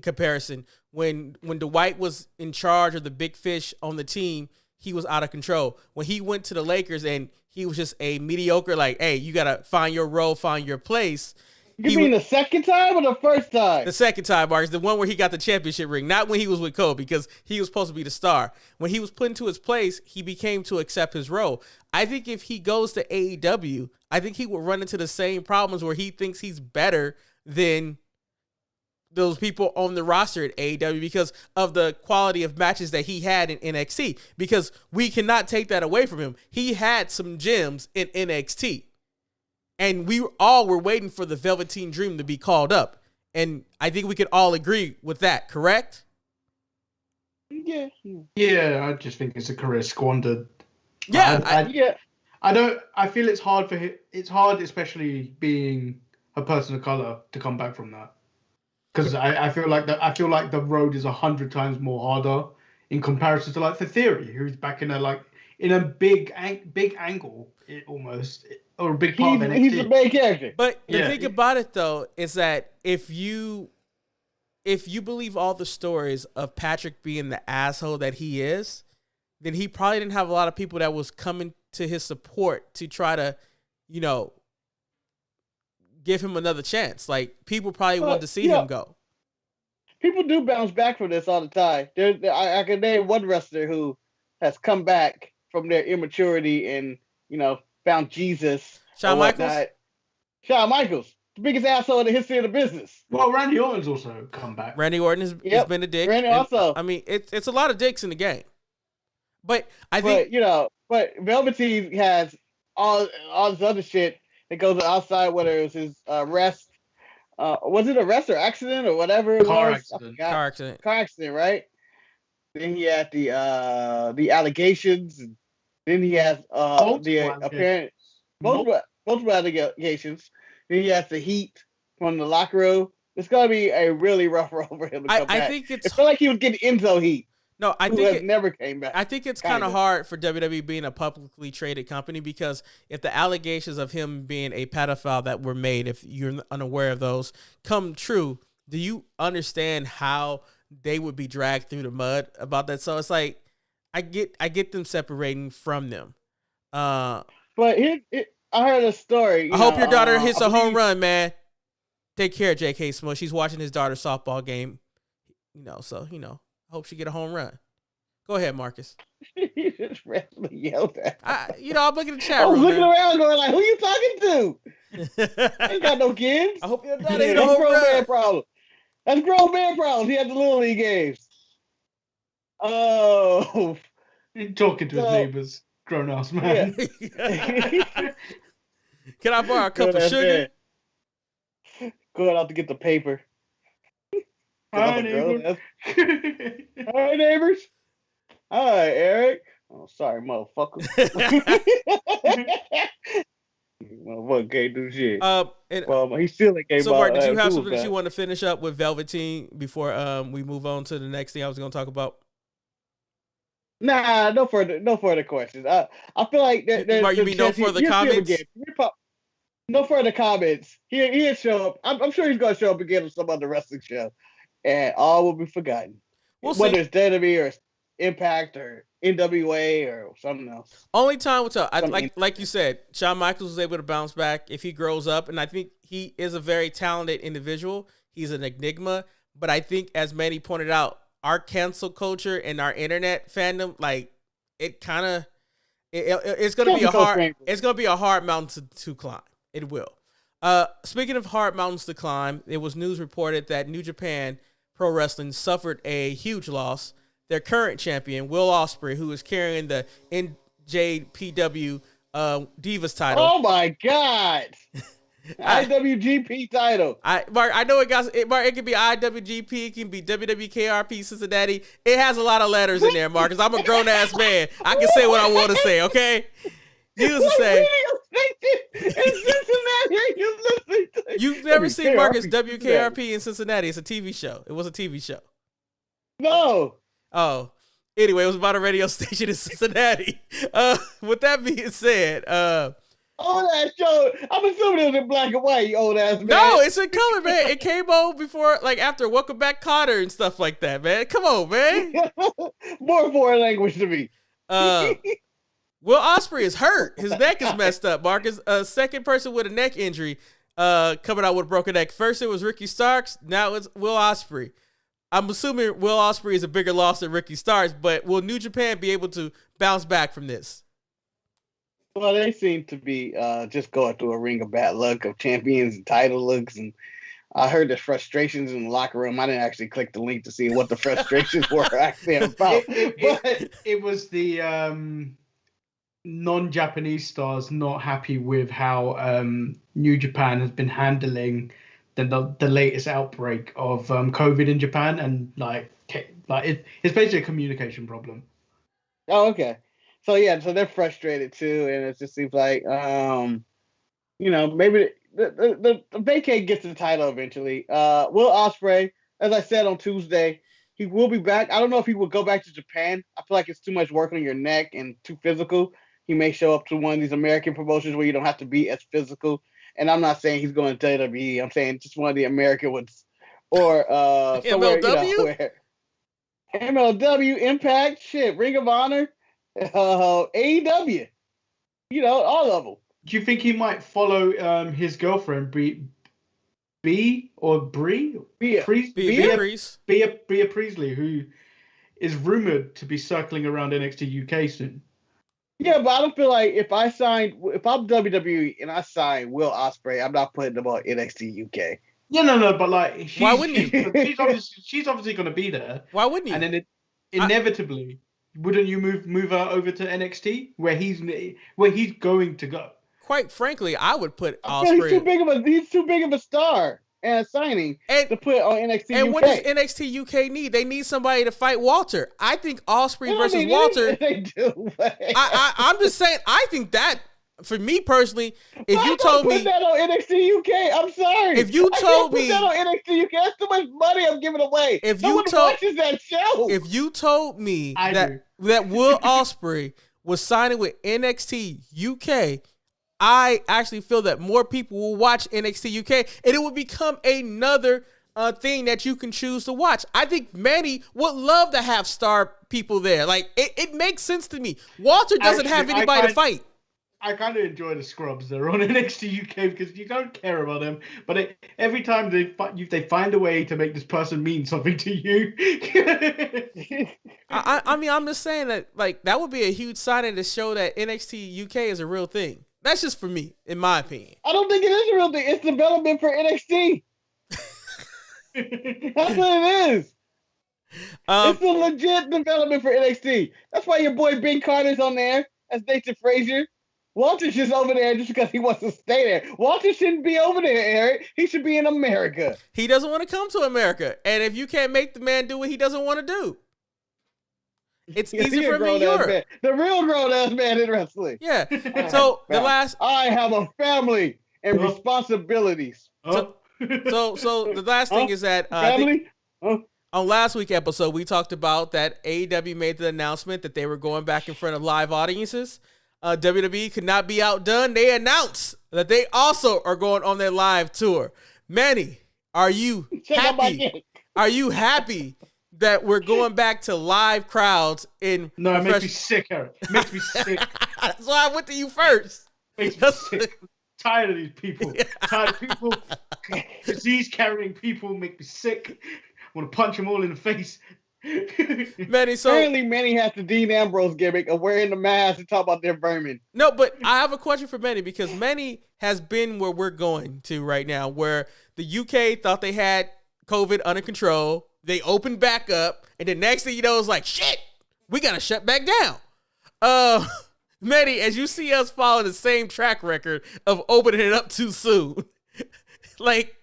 comparison. When Dwight was in charge of the big fish on the team, he was out of control. When he went to the Lakers and he was just a mediocre, like, hey, you got to find your role, find your place. You mean the second time or the first time? The second time, Marcus. The one where he got the championship ring. Not when he was with Kobe, because he was supposed to be the star. When he was put into his place, he became to accept his role. I think if he goes to AEW, I think he will run into the same problems where he thinks he's better than those people on the roster at AEW because of the quality of matches that he had in NXT. Because we cannot take that away from him. He had some gems in NXT. And we all were waiting for the Velveteen Dream to be called up. And I think we could all agree with that, correct? Yeah. Yeah, I just think it's a career squandered. Yeah. I feel it's hard for him. It's hard, especially being a person of color, to come back from that. Because I feel like the road is 100 times more harder in comparison to like the Theory, who's back in a big angle almost, or a big part of NXT. He's the main character. But the thing about it though is that if you believe all the stories of Patrick being the asshole that he is, then he probably didn't have a lot of people that was coming to his support to try to, give him another chance. Like, people probably wanted to see him go. People do bounce back from this all the time. I can name one wrestler who has come back from their immaturity and, found Jesus. Shawn Michaels? Shawn Michaels, the biggest asshole in the history of the business. Well, Randy Orton's also come back. Randy Orton has been a dick. Randy also. I mean, it's a lot of dicks in the game. But I think... But Velveteen has all this other shit that goes outside, whether it was his arrest. Was it arrest or accident or whatever it was? Car accident, right? Then he had the allegations, and then he has the apparent multiple allegations. Then he has the heat from the locker room. It's gonna be a really rough road for him to come back. It felt like he was getting Enzo heat. No, I think it never came back. I think it's kind of hard for WWE being a publicly traded company, because if the allegations of him being a pedophile that were made, if you're unaware of those, come true, do you understand how they would be dragged through the mud about that? So it's like, I get them separating from them. But I heard a story. I hope your daughter hits a home run, man. Take care, J.K. Smush. She's watching his daughter's softball game. Hope she get a home run. Go ahead, Marcus. You just randomly yelled at. I'm looking at the chat room. I was looking around going like, who you talking to? I ain't got no kids. I hope your daughter ain't a home run. Man problem. That's grown man problems. He had the Little League games. Oh. He's talking to his neighbors. Grown-ass man. Yeah. Can I borrow a cup of sugar? Going out to get the paper. Hi, neighbors. Hi, neighbors. Hi, Eric. Oh, sorry, motherfucker. Motherfucker can't do shit. He still ain't game. So, Mark, did you have something that you want to finish up with Velveteen before we move on to the next thing I was going to talk about? Nah, no further questions. I feel like Mark, you mean no further comments? No further comments. He'll show up. I'm sure he's going to show up again on some other wrestling show. And all will be forgotten. Whether it's WWE or Impact or NWA or something else. Only time will tell. Like you said, Shawn Michaels was able to bounce back if he grows up, and I think he is a very talented individual. He's an enigma, but I think, as Manny pointed out, our cancel culture and our internet fandom, like, it's gonna be a hard mountain to climb. It will. Speaking of hard mountains to climb, it was news reported that New Japan Pro Wrestling suffered a huge loss. Their current champion, Will Ospreay, who is carrying the NJPW Divas title. Oh my God! IWGP title. Mark, I know it can be IWGP, it can be WWKRP Cincinnati. It has a lot of letters in there, Marcus. I'm a grown ass man. I can say what I want to say. Okay. Needless to say, never seen Marcus WKRP in Cincinnati? It's a TV show. It was a TV show. No. Oh. Anyway, it was about a radio station in Cincinnati. With that being said, old ass show. I'm assuming it was in black and white, you old ass man. No, it's in color, man. It came on before, like after Welcome Back Kotter and stuff like that, man. Come on, man. More foreign language to me. Will Ospreay is hurt. His neck is messed up, Marcus. Second person with a neck injury coming out with a broken neck. First it was Ricky Starks. Now it's Will Ospreay. I'm assuming Will Ospreay is a bigger loss than Ricky Starks, but will New Japan be able to bounce back from this? Well, they seem to be just going through a ring of bad luck of champions and title looks. And I heard the frustrations in the locker room. I didn't actually click the link to see what the frustrations were actually about. It was the non-Japanese stars not happy with how New Japan has been handling the latest outbreak of COVID in Japan, and it's basically a communication problem. Oh, okay. So so they're frustrated too, and it just seems like maybe the vacate gets the title eventually. Will Ospreay, as I said on Tuesday, he will be back. I don't know if he will go back to Japan. I feel like it's too much work on your neck and too physical. He may show up to one of these American promotions where you don't have to be as physical. And I'm not saying he's going to WWE. I'm saying just one of the American ones, or somewhere, MLW? MLW, Impact, Ring of Honor, AEW, all of them. Do you think he might follow his girlfriend, Bea Priestley, who is rumored to be circling around NXT UK soon? Yeah, but I don't feel like if I'm WWE and I sign Will Ospreay, I'm not putting him on NXT UK. Yeah, no, but why wouldn't you? She's obviously going to be there. Why wouldn't you? And then inevitably, wouldn't you move her over to NXT where he's going to go? Quite frankly, I would put Ospreay. He's too big of a star and a signing to put on NXT UK. And what does NXT UK need? They need somebody to fight Walter. I think Ospreay versus Walter. They do. I'm just saying. I think that, for me personally, if you told me put that on NXT UK, I'm sorry. If you told me put that on NXT UK, that's too much money I'm giving away. No one watches that show. If you told me that Will Ospreay was signing with NXT UK, I actually feel that more people will watch NXT UK, and it will become another thing that you can choose to watch. I think Manny would love to have star people there. Like, it makes sense to me. Walter doesn't have anybody to fight. I kind of enjoy the scrubs that are on NXT UK because you don't care about them, but every time they find a way to make this person mean something to you. I mean, I'm just saying that, like, that would be a huge signing to show that NXT UK is a real thing. That's just for me, in my opinion. I don't think it is a real thing. It's development for NXT. That's what it is. It's a legit development for NXT. That's why your boy Ben Carter's on there as Nathan Frazier. Walter's just over there just because he wants to stay there. Walter shouldn't be over there, Eric. He should be in America. He doesn't want to come to America. And if you can't make the man do what he doesn't want to do, it's easy for me in Europe. Man. The real grown-ass man in wrestling. Yeah. So I have a family and responsibilities. So the last thing is that on last week's episode, we talked about that AEW made the announcement that they were going back in front of live audiences. WWE could not be outdone. They announced that they also are going on their live tour. Manny, are you happy? Are you happy that we're going back to live crowds in? No, it makes me sick, Eric. It makes me sick. That's why I went to you first. Makes me sick. Tired of these people. Tired of people. Disease-carrying people make me sick. I want to punch them all in the face. Manny, apparently Manny has the Dean Ambrose gimmick of wearing the mask and talk about their vermin. No, but I have a question for Manny because Manny has been where we're going to right now, where the UK thought they had COVID under control. They opened back up, and the next thing you know, it's like, shit, we got to shut back down. Manny, as you see us follow the same track record of opening it up too soon, like,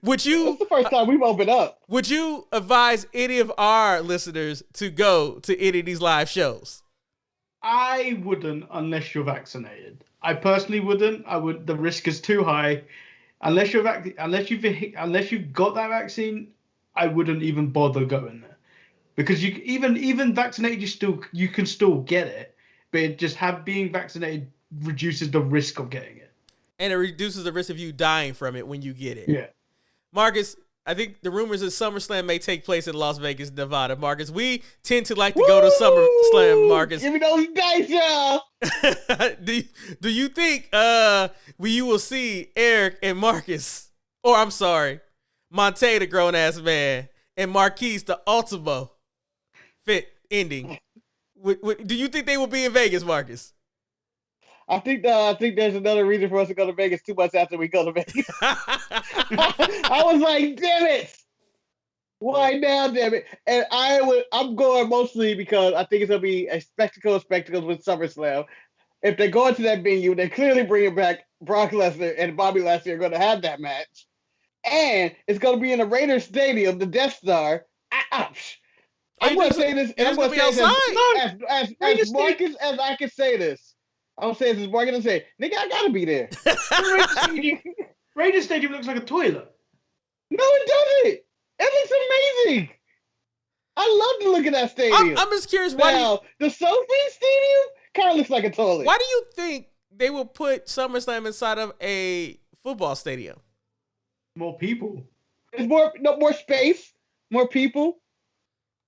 would you? That's the first time we've opened up. Would you advise any of our listeners to go to any of these live shows? I wouldn't unless you're vaccinated. I personally wouldn't. The risk is too high. unless you've got that vaccine, I wouldn't even bother going there, because you even vaccinated, you can still get it, but being vaccinated reduces the risk of getting it, and it reduces the risk of you dying from it when you get it. Yeah, Marcus, I think the rumors of SummerSlam may take place in Las Vegas, Nevada. Marcus, we tend to like to go to SummerSlam. Marcus, give me those dice, y'all. do you think you will see Eric and Marcus, or I'm sorry, Monte the grown ass man, and Marquise the Ultimo fit ending? Do you think they will be in Vegas, Marcus? I think there's another reason for us to go to Vegas 2 months after we go to Vegas. I was like, damn it. Why now, damn it? And I'm going mostly because I think it's going to be a spectacle of spectacles with SummerSlam. If they go into that venue, they're clearly bringing back Brock Lesnar, and Bobby Lashley are going to have that match. And it's going to be in the Raiders Stadium, the Death Star. I'm going to say this, and I'm going to say this as Marcus as I can say this. I'm saying this is Marcus and say, nigga, I gotta be there. Raiders Stadium looks like a toilet. No, it doesn't. It looks amazing. I love to look at that stadium. I'm just curious why. The SoFi Stadium kind of looks like a toilet. Why do you think they will put SummerSlam inside of a football stadium? More people. There's more space, more people,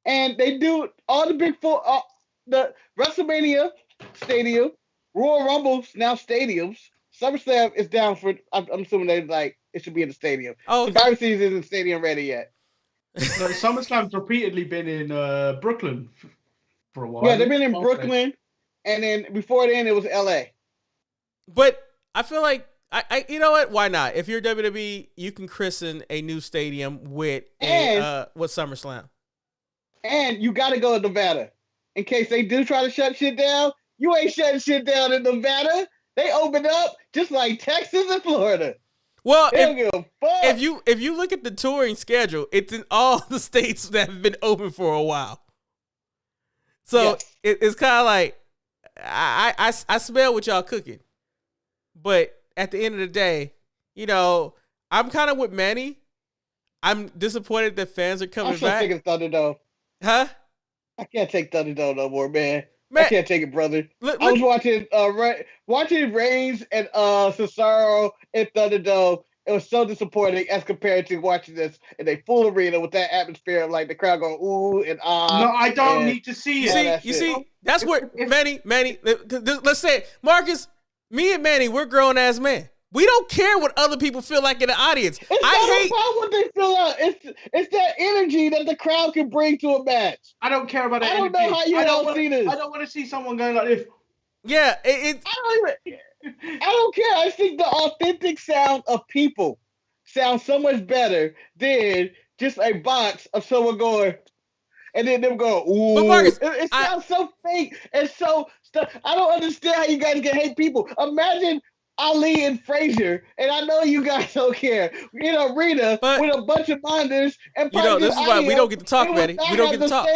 and they do all the big the WrestleMania stadium. Royal Rumble's now stadiums. SummerSlam is down for. I'm assuming it should be in the stadium. Oh, Survivor Series isn't stadium ready yet. No, SummerSlam's repeatedly been in Brooklyn for a while. Yeah, they've been in Brooklyn, and then before then it was LA. But I feel like you know what? Why not? If you're WWE, you can christen a new stadium with SummerSlam. And you got to go to Nevada in case they do try to shut shit down. You ain't shutting shit down in Nevada. They open up just like Texas and Florida. Well, if you look at the touring schedule, it's in all the states that have been open for a while. So it's kind of like I smell what y'all cooking, but at the end of the day, you know, I'm kind of with Manny. I'm disappointed that fans are coming back. I'm so sick of Thunderdome. Huh? I can't take Thunderdome no more, man. I can't take it, brother. I was watching Reigns and Cesaro in Thunderdome. It was so disappointing as compared to watching this in a full arena with that atmosphere of like the crowd going ooh and ah. No, I don't need to see it. You see, that's what Manny. Let's say it. Marcus, me and Manny, we're grown ass men. We don't care what other people feel like in the audience. It's not about what they feel like. It's that energy that the crowd can bring to a match. I don't care about that. I don't know how you don't see this. I don't want to see someone going like this. Yeah, I don't care. I think the authentic sound of people sounds so much better than just a box of someone going, and then them go, ooh. But Marcus, it sounds so fake and so stuff. I don't understand how you guys can hate people. Imagine Ali and Frazier, and I know you guys don't care, in an arena with a bunch of monitors and this is why we don't get to talk, Manny. We don't get to talk.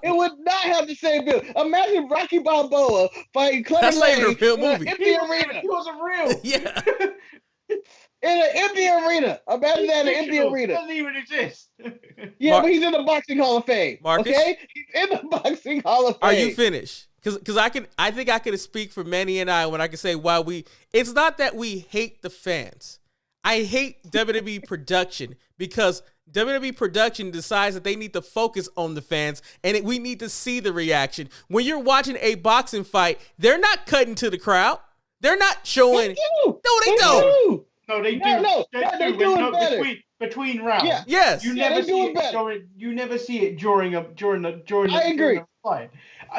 It would not have the same feel. Imagine Rocky Balboa fighting Clubber Lang in a real movie. Empty arena. He wasn't real. Yeah. In an empty arena. Imagine that in an empty arena. It doesn't even exist. Yeah, but he's in the Boxing Hall of Fame. Marcus? Okay? He's in the Boxing Hall of Fame. Are you finished? Because I think I could speak for Manny and I when I can say why it's not that we hate the fans. I hate WWE production because WWE production decides that they need to focus on the fans and we need to see the reaction. When you're watching a boxing fight, they're not cutting to the crowd. They're not showing. They do. No, they don't. No, they do. No, they do it better. Between rounds. Yeah. Yes. You never see it you never see it during the fight.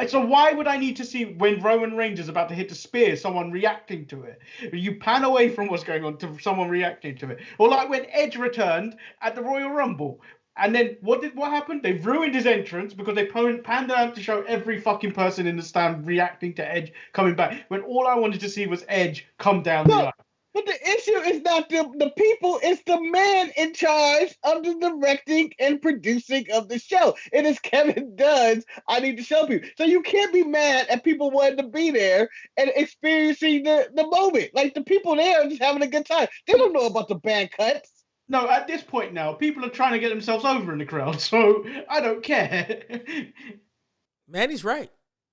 So why would I need to see when Roman Reigns is about to hit the spear, someone reacting to it? You pan away from what's going on to someone reacting to it. Or like when Edge returned at the Royal Rumble. And then what happened? They ruined his entrance because they panned out to show every fucking person in the stand reacting to Edge coming back. When all I wanted to see was Edge come down the line. But the issue is not the people, it's the man in charge of the directing and producing of the show. It is Kevin Dunn's I Need to Show People. So you can't be mad at people wanting to be there and experiencing the moment. Like, the people there are just having a good time. They don't know about the bad cuts. No, at this point now, people are trying to get themselves over in the crowd, so I don't care. Manny's right.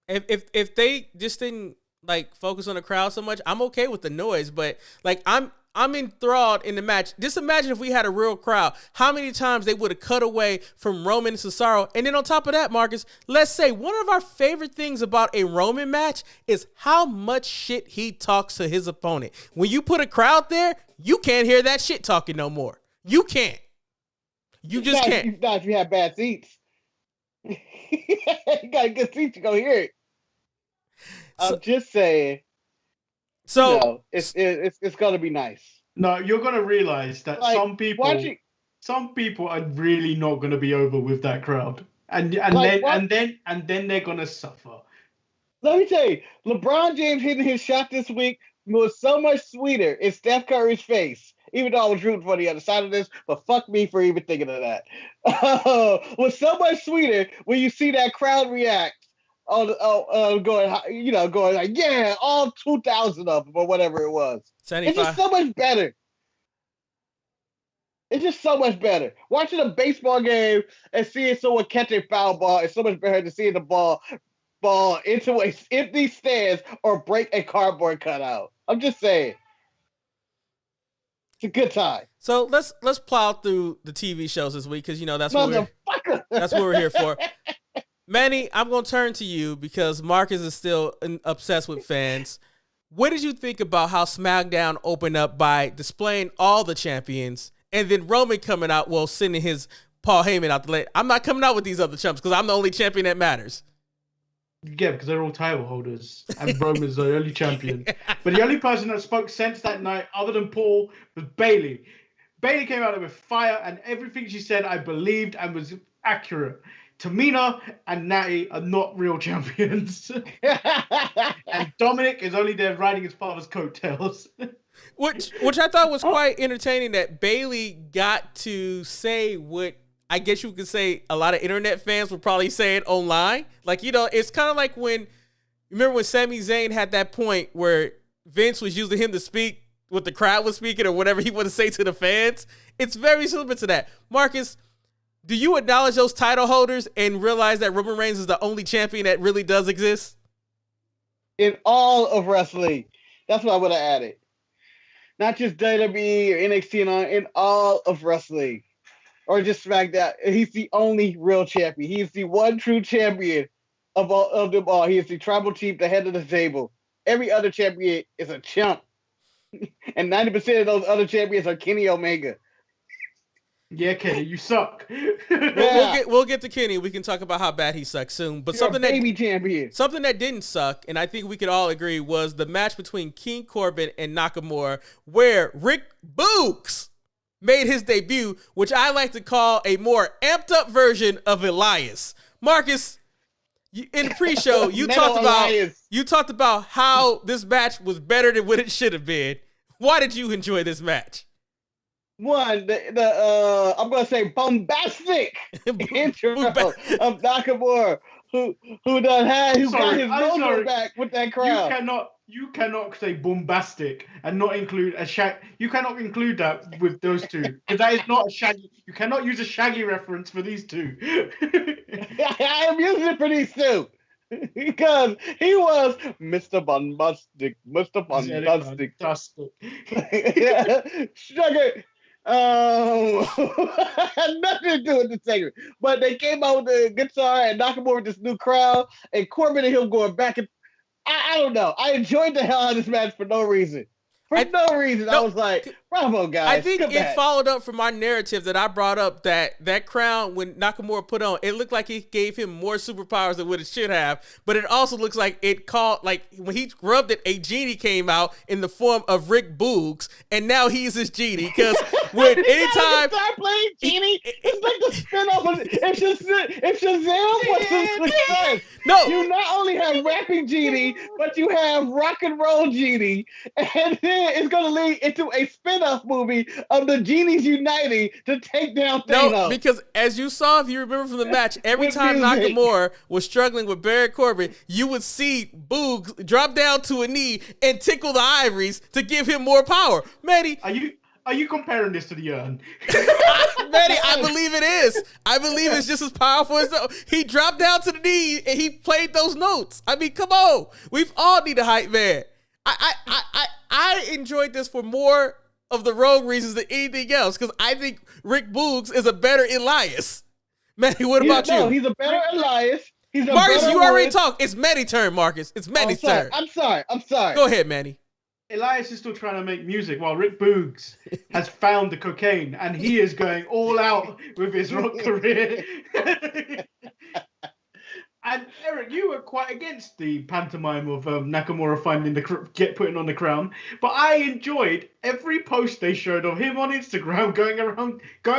If they just didn't like focus on the crowd so much, I'm okay with the noise, but like I'm enthralled in the match. Just imagine if we had a real crowd, how many times they would have cut away from Roman and Cesaro. And then on top of that, Marcus, let's say one of our favorite things about a Roman match is how much shit he talks to his opponent. When you put a crowd there, you can't hear that shit talking no more. You can't. You just can't. Not if you have bad seats. You got good seats, you go hear it. I'm just saying. So, you know, it's gonna be nice. No, you're gonna realize that like, some people are really not gonna be over with that crowd, and then they're gonna suffer. Let me tell you, LeBron James hitting his shot this week was so much sweeter in Steph Curry's face. Even though I was rooting for the other side of this, but fuck me for even thinking of that. Was so much sweeter when you see that crowd react. Going like, yeah, all 2,000 of them or whatever it was. 75. It's just so much better. It's just so much better. Watching a baseball game and seeing someone catch a foul ball is so much better than seeing the ball into an empty stands or break a cardboard cutout. I'm just saying. It's a good time. So let's plow through the TV shows this week because you know that's what we're here for. Manny, I'm going to turn to you because Marcus is still obsessed with fans. What did you think about how SmackDown opened up by displaying all the champions and then Roman coming out, sending his Paul Heyman out the lane? I'm not coming out with these other chumps because I'm the only champion that matters. Yeah, because they're all title holders and Roman's the only champion. But the only person that spoke sense that night other than Paul was Bayley. Bayley came out with fire and everything she said I believed and was accurate. Tamina and Natty are not real champions. And Dominic is only there riding his father's coattails. Which I thought was quite entertaining that Bayley got to say what I guess you could say a lot of internet fans would probably say it online. Like, you know, it's kind of like remember when Sami Zayn had that point where Vince was using him to speak what the crowd was speaking or whatever he wanted to say to the fans. It's very similar to that. Marcus, do you acknowledge those title holders and realize that Roman Reigns is the only champion that really does exist? In all of wrestling. That's what I would have added. Not just WWE or NXT and all, in all of wrestling. Or just SmackDown. He's the only real champion. He is the one true champion of them all. He is the tribal chief, the head of the table. Every other champion is a chump. And 90% of those other champions are Kenny Omega. Yeah, Kenny, you suck. We'll get to Kenny. We can talk about how bad he sucks soon. But something that didn't suck, and I think we could all agree, was the match between King Corbin and Nakamura, where Rick Boogs made his debut, which I like to call a more amped up version of Elias. Marcus, in the pre-show, you talked about how this match was better than what it should have been. Why did you enjoy this match? One, I'm gonna say bombastic intro of Nakamura, who got his mojo back with that crowd. You cannot say bombastic and not include a shag. You cannot include that with those two because that is not a Shaggy. You cannot use a Shaggy reference for these two. I am using it for these two because he was Mr. Bombastic, Mr. Bombastic. Sugar. Had nothing to do with the segment, but they came out with the guitar and Nakamura with this new crowd, and Corbin and him going back and I don't know. I enjoyed the hell out of this match for no reason. I was like, bravo, guys. I think it followed up from our narrative that I brought up that crown when Nakamura put on, it looked like he gave him more superpowers than what it should have, but it also looks like it called, like when he rubbed it, a genie came out in the form of Rick Boogs, and now he's his genie. Because when anytime start playing genie, it's like the spin-off of if Shazam was a success. No, you not only have rapping genie, but you have rock and roll genie, and then then it's going to lead into a spin-off movie of the Genies uniting to take down Thanos. No, because as you saw, if you remember from the match, every time music. Nakamura was struggling with Baron Corbin, you would see Boogs drop down to a knee and tickle the ivories to give him more power. Manny, Are you comparing this to the urn? Manny, I believe it is. I believe it's just as powerful as he dropped down to the knee and he played those notes. I mean, come on. We've all need a hype man. I enjoyed this for more of the rogue reasons than anything else because I think Rick Boogs is a better Elias. Manny, what about you? No, he's a better Elias. He's a Marcus, better you already Woods. talked. It's Manny's turn, Marcus. It's Manny's turn. I'm sorry. Go ahead, Manny. Elias is still trying to make music while Rick Boogs has found the cocaine and he is going all out with his rock career. And Eric, you were quite against the pantomime of Nakamura finding putting on the crown, but I enjoyed every post they showed of him on Instagram going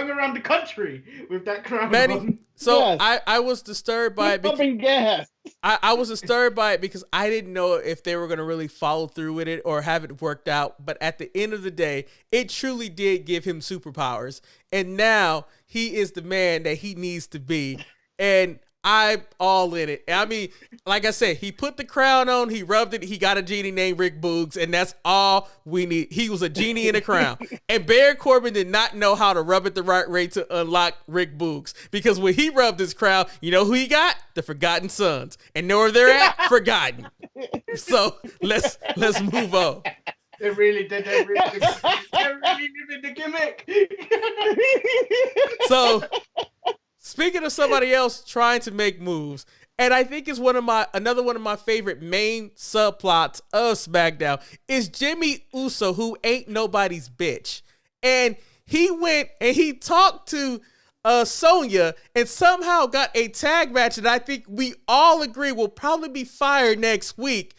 around the country with that crown Manny, on. so Yes. I was disturbed by it. Pumping gas. I was disturbed by it because I didn't know if they were going to really follow through with it or have it worked out. But at the end of the day, it truly did give him superpowers. And now he is the man that he needs to be. And I'm all in it. I mean, like I said, he put the crown on, he rubbed it, he got a genie named Rick Boogs, and that's all we need. He was a genie in a crown. And Baron Corbin did not know how to rub it the right way to unlock Rick Boogs. Because when he rubbed his crown, you know who he got? The Forgotten Sons. And know where they're at? Forgotten. So let's move on. They really did. They really did the gimmick. So speaking of somebody else trying to make moves, and I think it's another one of my favorite main subplots of SmackDown is Jimmy Uso, who ain't nobody's bitch. And he went and he talked to Sonya and somehow got a tag match that I think we all agree will probably be fired next week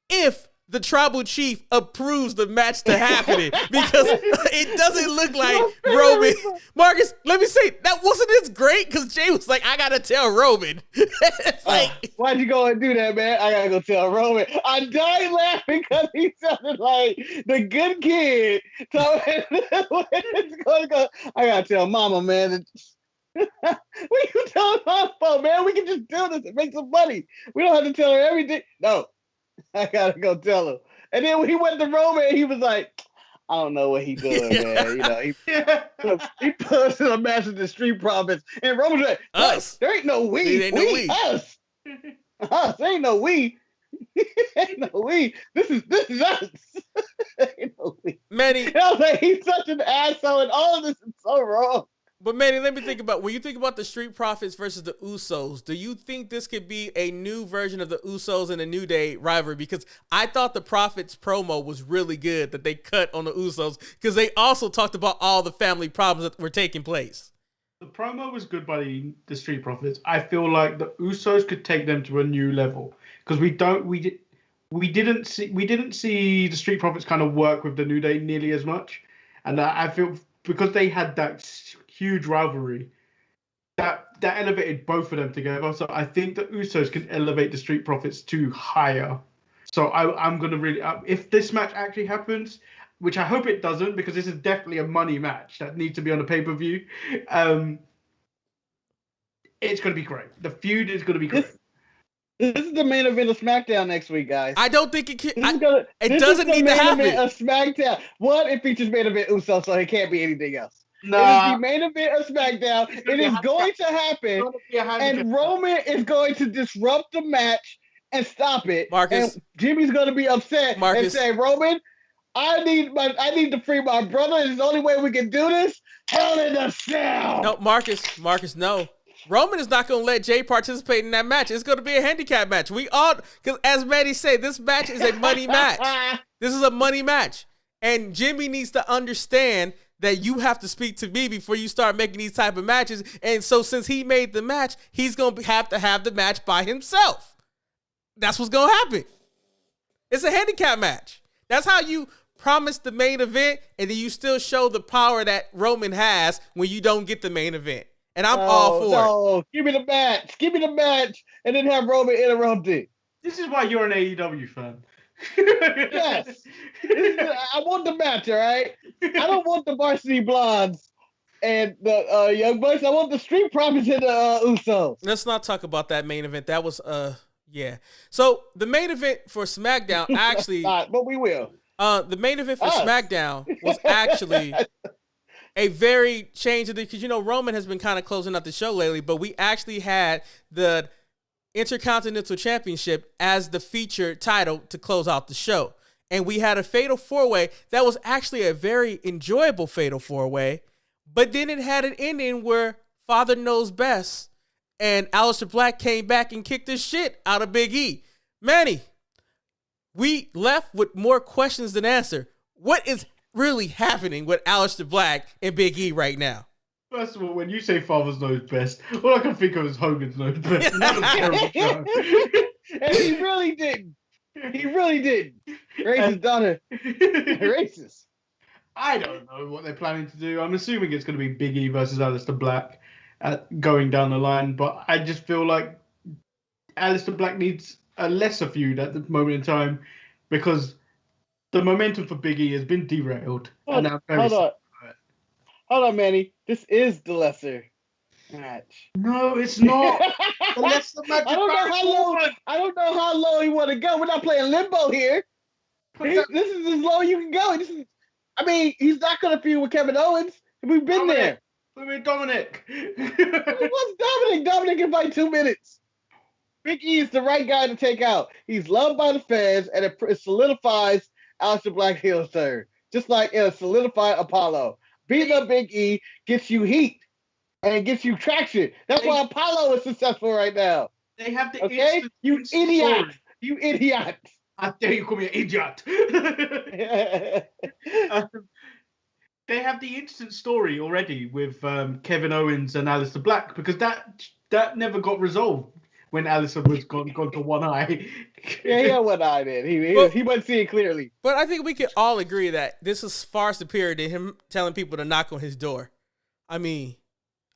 if the tribal chief approves the match to happening, because it doesn't look like Roman. Marcus, let me say, that wasn't as great because Jay was like, I gotta tell Roman. It's like, why'd you go and do that, man? I gotta go tell Roman. I died laughing because he sounded like the good kid. So it's going to go. I gotta tell Mama, man. What you telling Mama for, man? We can just do this and make some money. We don't have to tell her everything. No. I gotta go tell him. And then when he went to Roman, he was like, I don't know what he doing, man. You know, he puts in a match with the Street Profits. And Roman's like, us. There ain't no we. There ain't no we. Us. Us. There ain't no we. Ain't no we. This is us. Ain't no we. Manny. And I was like, he's such an asshole, and all of this is so wrong. But Manny, let me think about, when you think about the Street Profits versus the Usos, do you think this could be a new version of the Usos and the New Day rivalry? Because I thought the Profits promo was really good that they cut on the Usos, because they also talked about all the family problems that were taking place. The promo was good by the Street Profits. I feel like the Usos could take them to a new level, because we didn't see the Street Profits kind of work with the New Day nearly as much, and I feel because they had that huge rivalry that elevated both of them together. So I think the Usos can elevate the Street Profits to higher. So I'm going to really, if this match actually happens, which I hope it doesn't, because this is definitely a money match that needs to be on a pay-per-view, it's going to be great. The feud is going to be great. This is the main event of SmackDown next week, guys. I don't think it can. It doesn't need to happen. This is the main event of SmackDown. One, it features main event Uso, so it can't be anything else. No. It is the main event of SmackDown. It is going to happen, and Roman is going to disrupt the match and stop it. Marcus. And Jimmy's going to be upset and say, Roman, I need to free my brother. It's the only way we can do this. Hell in a cell. No, Marcus, no. Roman is not going to let Jay participate in that match. It's going to be a handicap match. Because as Manny said, this match is a money match. This is a money match. And Jimmy needs to understand that you have to speak to me before you start making these type of matches. And so since he made the match, he's going to have the match by himself. That's what's going to happen. It's a handicap match. That's how you promise the main event, and then you still show the power that Roman has when you don't get the main event. And I'm all for it. No, give me the match. Give me the match, and then have Roman interrupt it. This is why you're an AEW fan. Yes. I want the match, all right? I don't want the Varsity Blondes and the Young Bucks. I want the Street Profits and the Usos. Let's not talk about that main event. That was yeah. So the main event for SmackDown actually, but we will. The main event for SmackDown was actually a very change of the, because Roman has been kind of closing out the show lately, but we actually had the Intercontinental Championship as the featured title to close out the show. And we had a fatal four-way that was actually a very enjoyable fatal four-way, but then it had an ending where Father Knows Best and Aleister Black came back and kicked the shit out of Big E. Manny, we left with more questions than answer. What is really happening with Aleister Black and Big E right now? First of all, when you say Father's Knows Best, all I can think of is Hogan's Knows Best. What a terrible show. And he really didn't. He really did. Racist daughter. Racist. I don't know what they're planning to do. I'm assuming it's going to be Big E versus Aleister Black going down the line, but I just feel like Aleister Black needs a lesser feud at the moment in time because the momentum for Big E has been derailed. Hold on, Manny. This is the lesser match. No, it's not. The lesser match. I don't know how low he want to go. We're not playing limbo here. This is as low you can go. He's not going to feud with Kevin Owens. We've been there. With Dominic. What's Dominic? Dominic can fight 2 minutes. Big E is the right guy to take out. He's loved by the fans, and it solidifies Aleister Black's heel turn. Just like it solidified Apollo. Beating up Big E gets you heat and it gets you traction. That's why Apollo is successful right now. They have the You idiot. You idiot. How dare you call me an idiot? They have the instant story already with Kevin Owens and Aleister Black because that never got resolved when Aleister was gone to one eye. Yeah, he had one eye then. He wasn't seeing clearly. But I think we can all agree that this is far superior to him telling people to knock on his door. I mean,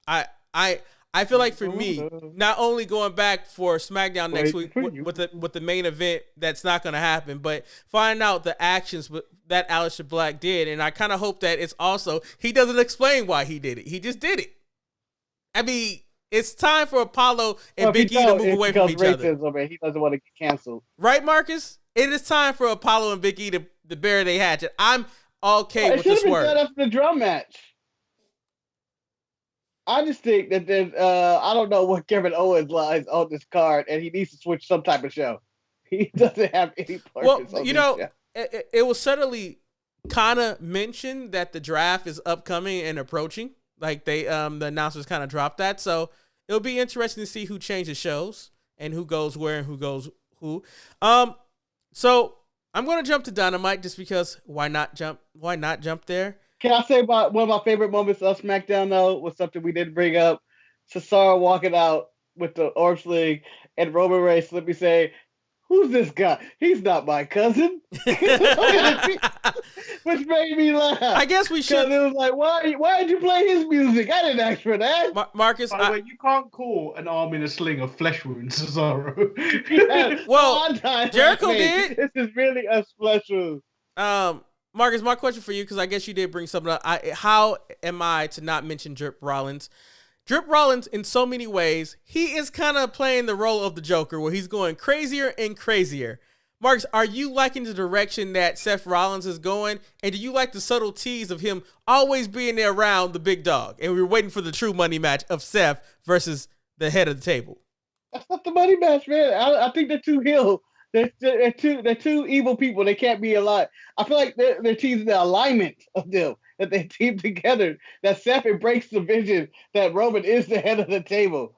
I feel like for me, not only going back for SmackDown next week with the main event that's not going to happen, but find out the actions that Aleister Black did, and I kind of hope that it's also he doesn't explain why he did it. He just did it. I mean, it's time for Apollo and Big E to move away from each other. Man. He doesn't want to get canceled. Right, Marcus? It is time for Apollo and Big E to bury their hatchet. I'm okay with this word. It should have been set up for the drum match. I just think that there's, I don't know what Kevin Owens lies on this card, and he needs to switch some type of show. He doesn't have any purpose on this show. It was subtly kind of mentioned that the draft is upcoming and approaching. Like the announcers kind of dropped that. So it'll be interesting to see who changes shows and who goes where and who goes who. So I'm going to jump to Dynamite just because why not jump there? Can I say about one of my favorite moments of SmackDown, though, was something we didn't bring up? Cesaro walking out with the arm sling and Roman Reigns let me say, who's this guy? He's not my cousin. Which made me laugh. I guess we should. It was like, why did you play his music? I didn't ask for that. Marcus, by the way, you can't call an arm in a sling a flesh wound, Cesaro. Yeah, well, Jericho did. This is really a flesh wound. Marcus, my question for you, because I guess you did bring something up. How am I to not mention Drip Rollins? Drip Rollins, in so many ways, he is kind of playing the role of the Joker, where he's going crazier and crazier. Marcus, are you liking the direction that Seth Rollins is going? And do you like the subtleties of him always being there around the big dog? And we're waiting for the true money match of Seth versus the head of the table. That's not the money match, man. I think they're too heel. They're two evil people. They can't be alive. I feel like they're teasing the alignment of them, that they team together, that Seth embraced the vision that Roman is the head of the table.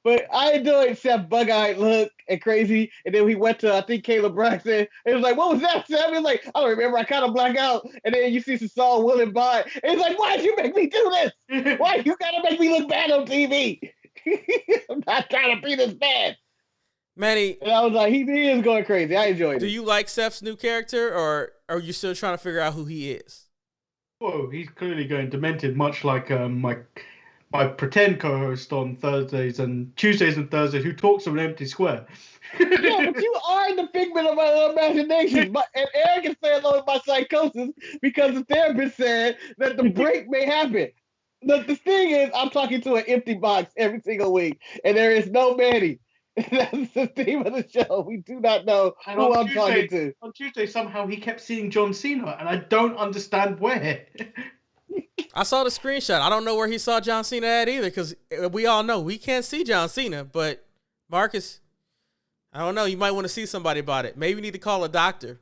But I enjoyed Seth bug-eyed look and crazy. And then we went to, I think, Caleb Braxton. It was like, what was that, Seth? It was like, I don't remember. I kind of black out. And then you see Cesaro willing by. And it's like, why'd you make me do this? Why you got to make me look bad on TV? I'm not trying to be this bad. Manny, and I was like, he is going crazy. I enjoyed it. Do you like Seth's new character, or are you still trying to figure out who he is? Whoa, he's clearly going demented, much like my my pretend co-host on Tuesdays and Thursdays who talks from an empty square. Yeah, but you are the figment of my own imagination. And Eric is saying along with my psychosis because the therapist said that the break may happen. The thing is, I'm talking to an empty box every single week, and there is no Manny. That's the theme of the show. We do not know who I'm talking to. On Tuesday, somehow he kept seeing John Cena, and I don't understand where. I saw the screenshot. I don't know where he saw John Cena at either, because we all know we can't see John Cena. But Marcus, I don't know. You might want to see somebody about it. Maybe you need to call a doctor.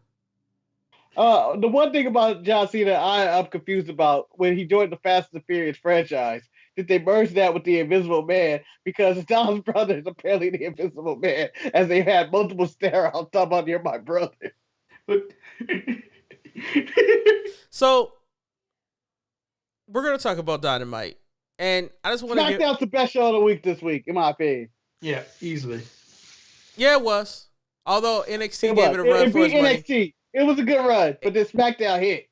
The one thing about John Cena I'm confused about, when he joined the Fast and Furious franchise, did they merge that with the Invisible Man? Because Dom's brother is apparently the Invisible Man, as they had multiple stare-outs talking about "You're my brother." So we're gonna talk about Dynamite, and I just want to SmackDown's the best show of the week this week, in my opinion. Yeah, easily. Yeah, it was. Although NXT gave it a run for its money. It was a good run, but then SmackDown hit.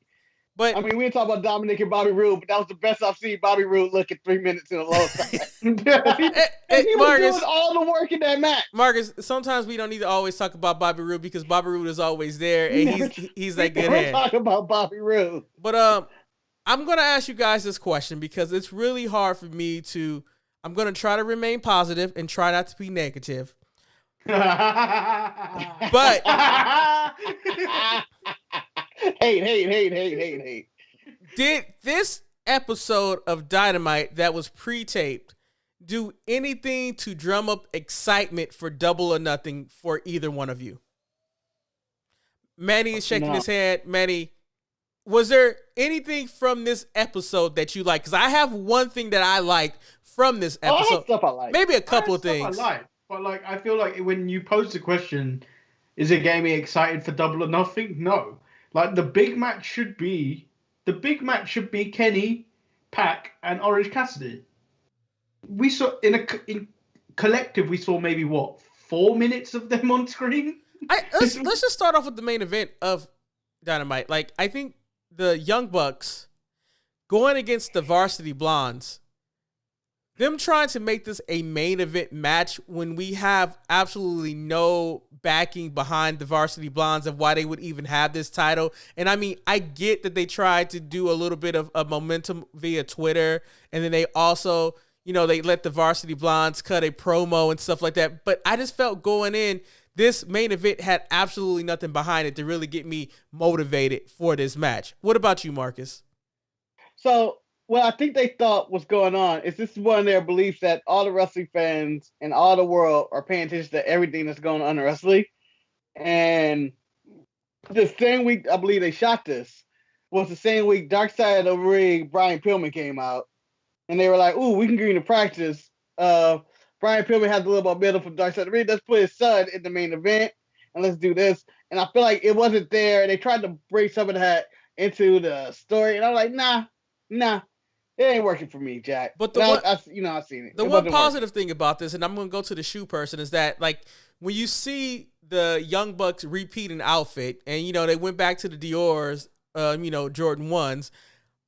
But I mean, we didn't talk about Dominic and Bobby Roode, but that was the best I've seen Bobby Roode look at 3 minutes in a long time. he was doing all the work in that match. Marcus, sometimes we don't need to always talk about Bobby Roode because Bobby Roode is always there, and he's that good hand. Talk about Bobby Roode. But I'm gonna ask you guys this question because it's really hard for me to. I'm gonna try to remain positive and try not to be negative. But hate. Did this episode of Dynamite that was pre-taped do anything to drum up excitement for Double or Nothing for either one of you? Manny is shaking his head. Manny, was there anything from this episode that you like? Because I have one thing that I liked from this episode. Stuff I like. Maybe a couple of things. I like. But like, I feel like when you pose the question, is it getting me excited for Double or Nothing? No. Like the big match should be Kenny, Pac, and Orange Cassidy. We saw in collective, we saw maybe 4 minutes of them on screen. Let's just start off with the main event of Dynamite. Like, I think the Young Bucks going against the Varsity Blondes. Them trying to make this a main event match when we have absolutely no backing behind the Varsity Blondes of why they would even have this title. And I mean, I get that they tried to do a little bit of a momentum via Twitter. And then they also, they let the Varsity Blondes cut a promo and stuff like that. But I just felt going in, this main event had absolutely nothing behind it to really get me motivated for this match. What about you, Marcus? So, what I think they thought was going on is this is one of their beliefs that all the wrestling fans in all the world are paying attention to everything that's going on in wrestling. And the same week, I believe they shot this, was the same week Dark Side of the Ring, Brian Pillman came out. And they were like, ooh, we can get into practice. Brian Pillman has a little momentum from Dark Side of the Ring. Let's put his son in the main event and let's do this. And I feel like it wasn't there. They tried to bring some of that into the story. And I'm like, nah. It ain't working for me, Jack. But I've seen it. The one positive thing about this, and I'm going to go to the shoe person, is that like when you see the Young Bucks repeat an outfit, and they went back to the Dior's, Jordan 1s.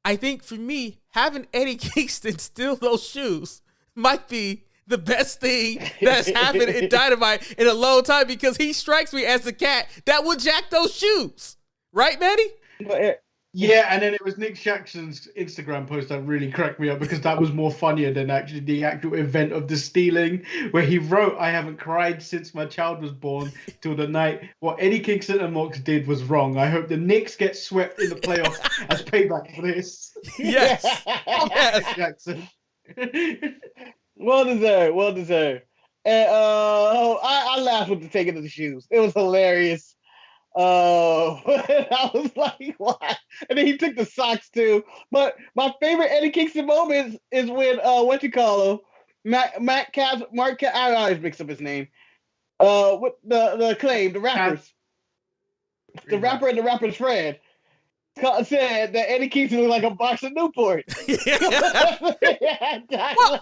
I think for me, having Eddie Kingston steal those shoes might be the best thing that's happened in Dynamite in a long time because he strikes me as the cat that would jack those shoes, right, Manny? Yeah, and then it was Nick Jackson's Instagram post that really cracked me up because that was more funnier than actually the actual event of the stealing, where he wrote, "I haven't cried since my child was born till the night. What Eddie Kingston and Mox did was wrong. I hope the Knicks get swept in the playoffs as payback for this." Yes. Yes. Jackson. Well deserved. And I laughed with the taking of the shoes. It was hilarious. I was like, why? And then he took the socks too. But my favorite Eddie Kingston moment is when Mark I always mix up his name. With the Acclaim, the rappers, the rapper and the rapper's friend said that Eddie Kingston looked like a box of Newport. Well,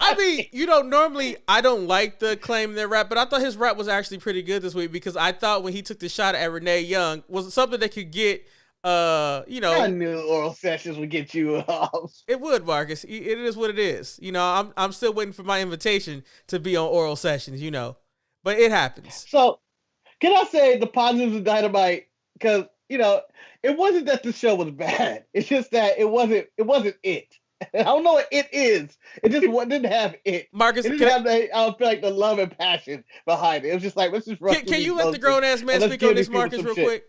I mean, normally I don't like the Acclaim in their rap, but I thought his rap was actually pretty good this week because I thought when he took the shot at Renee Young was something that could get I knew oral sessions would get you off. It would, Marcus. It is what it is. I'm still waiting for my invitation to be on oral sessions, but it happens. So, can I say the positives of Dynamite? Because, it wasn't that the show was bad. It's just that it wasn't it. I don't know what it is. It just didn't have it. Marcus, it didn't have I feel like the love and passion behind it. It was just like, let's just run. Can you let the grown ass man speak on this, Marcus, real quick?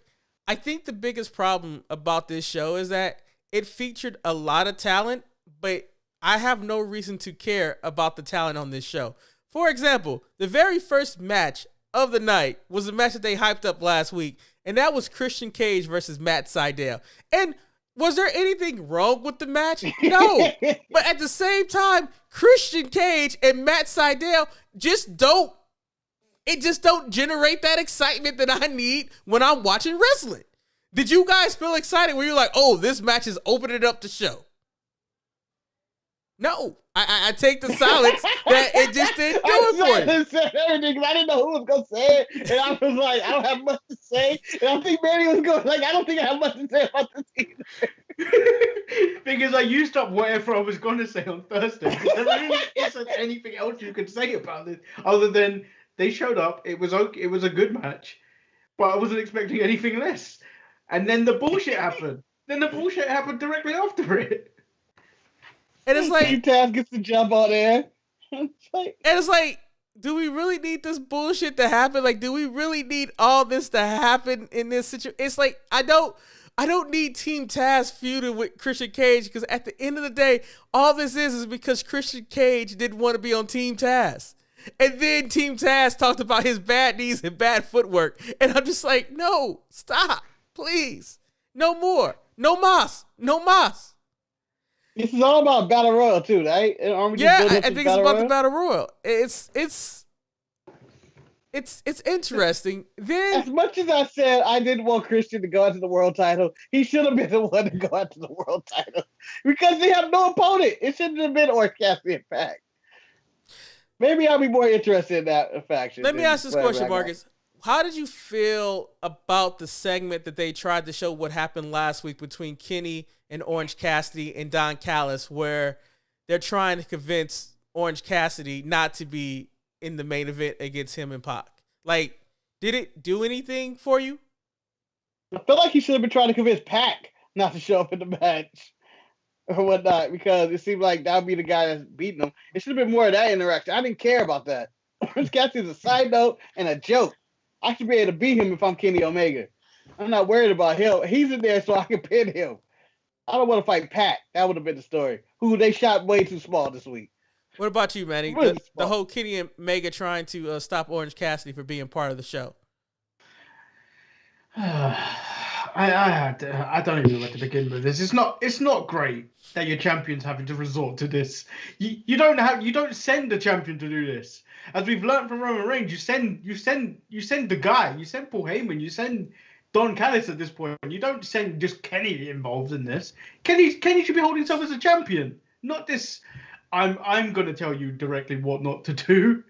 I think the biggest problem about this show is that it featured a lot of talent, but I have no reason to care about the talent on this show. For example, the very first match of the night was a match that they hyped up last week, and that was Christian Cage versus Matt Sydal. And was there anything wrong with the match? No. But at the same time, Christian Cage and Matt Sydal just don't generate that excitement that I need when I'm watching wrestling. Did you guys feel excited when you're like, oh, this match is opening up the show? No. I take the silence that it just didn't do it for you. Said everything because I didn't know who was going to say it. And I was like, I don't have much to say. And I think Manny was going like, I don't think I have much to say about this either. Because I used up whatever I was going to say on Thursday. There really isn't anything else you could say about it other than they showed up. It was okay. It was a good match, but I wasn't expecting anything less. And then the bullshit happened. Then the bullshit happened directly after it. And it's like Team Taz gets to jump on there. It's like, do we really need this bullshit to happen? Like, do we really need all this to happen in this situation? It's like I don't need Team Taz feuding with Christian Cage because at the end of the day, all this is because Christian Cage didn't want to be on Team Taz. And then Team Taz talked about his bad knees and bad footwork. And I'm just like, no, stop, please. No more. No mas. No mas. This is all about Battle Royal too, right? Yeah, I think it's about the Battle Royal. It's interesting. Then, as much as I said I didn't want Christian to go after the world title, he should have been the one to go after the world title because they have no opponent. It shouldn't have been Orange Cassidy and Pac. Maybe I'll be more interested in that faction. Let me ask this question, Marcus. How did you feel about the segment that they tried to show what happened last week between Kenny and Orange Cassidy and Don Callis, where they're trying to convince Orange Cassidy not to be in the main event against him and Pac? Like, did it do anything for you? I feel like he should have been trying to convince Pac not to show up in the match or whatnot, because it seemed like that would be the guy that's beating him. It should have been more of that interaction. I didn't care about that. Orange Cassidy is a side note and a joke. I should be able to beat him if I'm Kenny Omega. I'm not worried about him. He's in there so I can pin him. I don't want to fight Pac. That would have been the story. Who they shot way too small this week. What about you, Manny? The whole Kenny and Omega trying to stop Orange Cassidy for being part of the show. I don't even know where to begin with this. It's not great that your champion's having to resort to this. You don't send a champion to do this. As we've learned from Roman Reigns, you send the guy. You send Paul Heyman. You send Don Callis at this point. You don't send just Kenny involved in this. Kenny should be holding himself as a champion, not this. I'm going to tell you directly what not to do.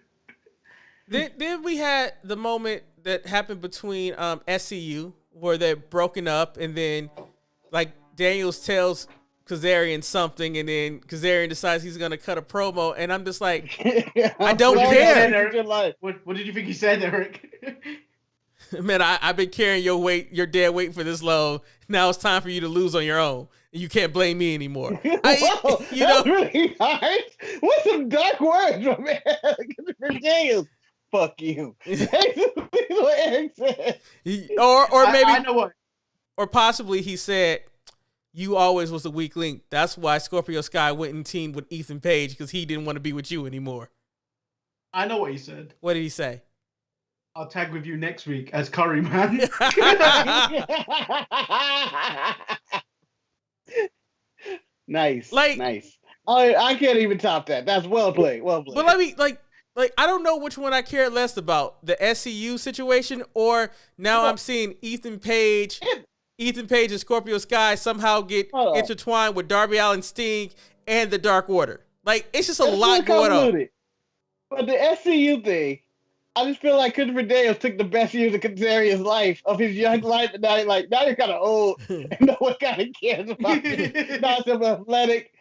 Then we had the moment that happened between SCU where they're broken up, and then like Daniels tells Kazarian something, and then Kazarian decides he's gonna cut a promo, and I'm just like, I don't care. What did you think he said, Eric? Man, I've been carrying your dead weight for this long. Now it's time for you to lose on your own. You can't blame me anymore. Whoa, that's really hard. What's some dark words, man? Daniels. Fuck you. That's what Eric said. Or maybe I know what. Or possibly he said, you always was the weak link. That's why Scorpio Sky went and teamed with Ethan Page, because he didn't want to be with you anymore. I know what he said. What did he say? I'll tag with you next week as Curry Man. Nice. Like, nice. I can't even top that. That's well played. Well played. But let me like I don't know which one I care less about, the SCU situation, or now I'm seeing Ethan Page and Scorpio Sky somehow get intertwined with Darby Allin, Sting, and the Dark Order. Like, it's just a lot going on. But the SCU thing, I just feel like Christopher Daniels took the best years of Kazarian's life, of his young life, and now you're kind of old, and no one kind of cares about you. Not so athletic.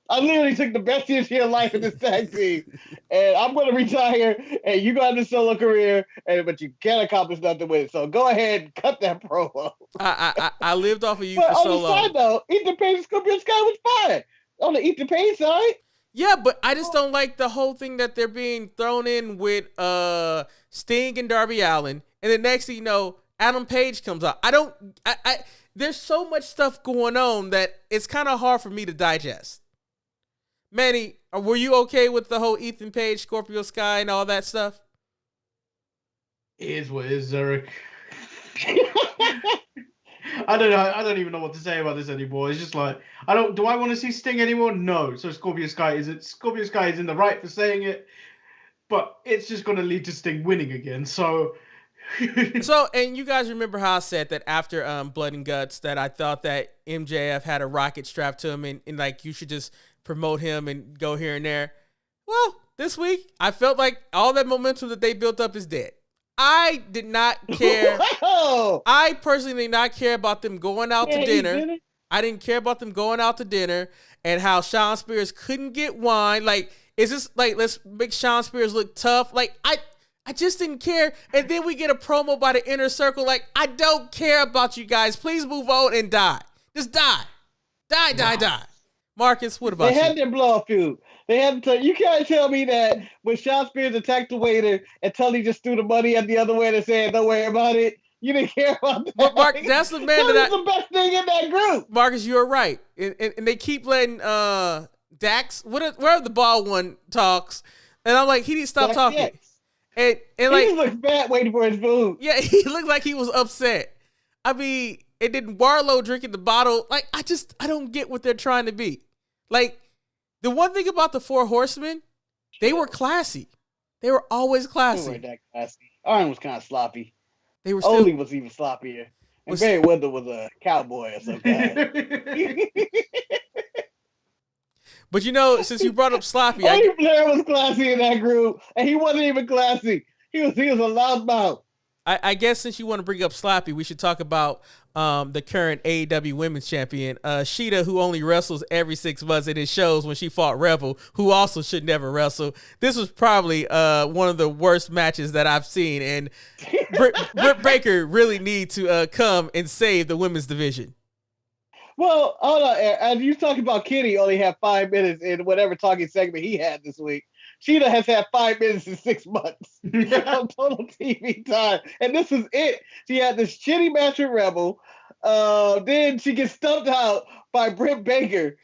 I literally took the best years of your life in this tag team, and I'm going to retire, and you got a solo career, but you can't accomplish nothing with it. So go ahead and cut that promo. I lived off of you but for so long. On the side, though, Ethan Page and Scorpio Sky was fine. On the Ethan Page side. Yeah, but I just don't like the whole thing that they're being thrown in with Sting and Darby Allin, and the next thing you know, Adam Page comes out. There's so much stuff going on that it's kind of hard for me to digest. Manny, were you okay with the whole Ethan Page, Scorpio Sky, and all that stuff? It is what it is, Eric. I don't know. I don't even know what to say about this anymore. It's just like, do I want to see Sting anymore? No. So Scorpio Sky is in the right for saying it, but it's just going to lead to Sting winning again. So, and you guys remember how I said that after Blood and Guts that I thought that MJF had a rocket strapped to him and like you should just promote him and go here and there. Well, this week I felt like all that momentum that they built up is dead. I did not care. Whoa! I personally did not care about them going out to dinner. I didn't care about them going out to dinner and how Shawn Spears couldn't get wine. Like, is this like, let's make Shawn Spears look tough? Like, I just didn't care. And then we get a promo by the Inner Circle. Like, I don't care about you guys. Please move on and die. Just die. Die. Marcus, what about you? They had their blow-off feud. You can't tell me that when Shawn Spears attacked the waiter and Tully just threw the money at the other waiter saying, don't worry about it. You didn't care about that. But Mark, that's the man Tully's the best thing in that group. Marcus, you're right. And they keep letting Dax, where the ball one talks, and I'm like, he needs to stop talking. Yes. And he like, just looked fat waiting for his food. Yeah, he looked like he was upset. I mean, and then Warlow drinking the bottle. Like, I don't get what they're trying to be. Like, the one thing about the Four Horsemen, they were classy. They were always classy. They weren't that classy. Arn was kind of sloppy. They were still... Oli was even sloppier. And Barry Windham was a cowboy or some kind. But since you brought up sloppy, Oli Blair was classy in that group, and he wasn't even classy. He was a loudmouth. I guess since you want to bring up sloppy, we should talk about the current AEW Women's Champion, Sheeta, who only wrestles every 6 months, and it shows when she fought Rebel, who also should never wrestle. This was probably one of the worst matches that I've seen, and Britt Baker really need to come and save the women's division. Well, hold on, as you talking about Kenny only had 5 minutes in whatever talking segment he had this week. Sheeta has had 5 minutes in 6 months on total TV time. And this was it. She had this shitty match with Rebel. Then she gets stumped out by Britt Baker.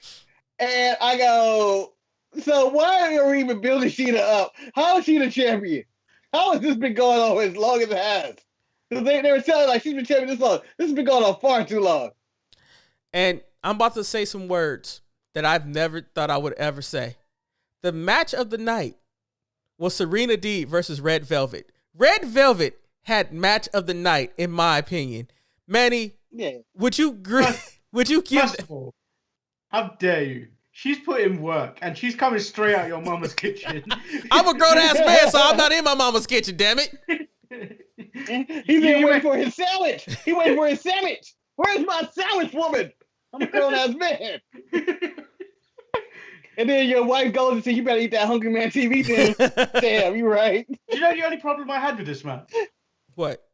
And I go, so why are we even building Sheeta up? How is she the champion? How has this been going on as long as it has? Because they were telling like she's been champion this long. This has been going on far too long. And I'm about to say some words that I've never thought I would ever say. The match of the night was Serena Deeb versus Red Velvet. Red Velvet had match of the night, in my opinion. Manny, would you give... First of all, how dare you? She's put in work, and she's coming straight out your mama's kitchen. I'm a grown-ass man, so I'm not in my mama's kitchen, damn it. He's been waiting for his sandwich. He waiting for his sandwich. Where's my sandwich, woman? I'm a grown-ass man. And then your wife goes and says, you better eat that Hungry Man TV thing. Damn, you right. You know the only problem I had with this match? What?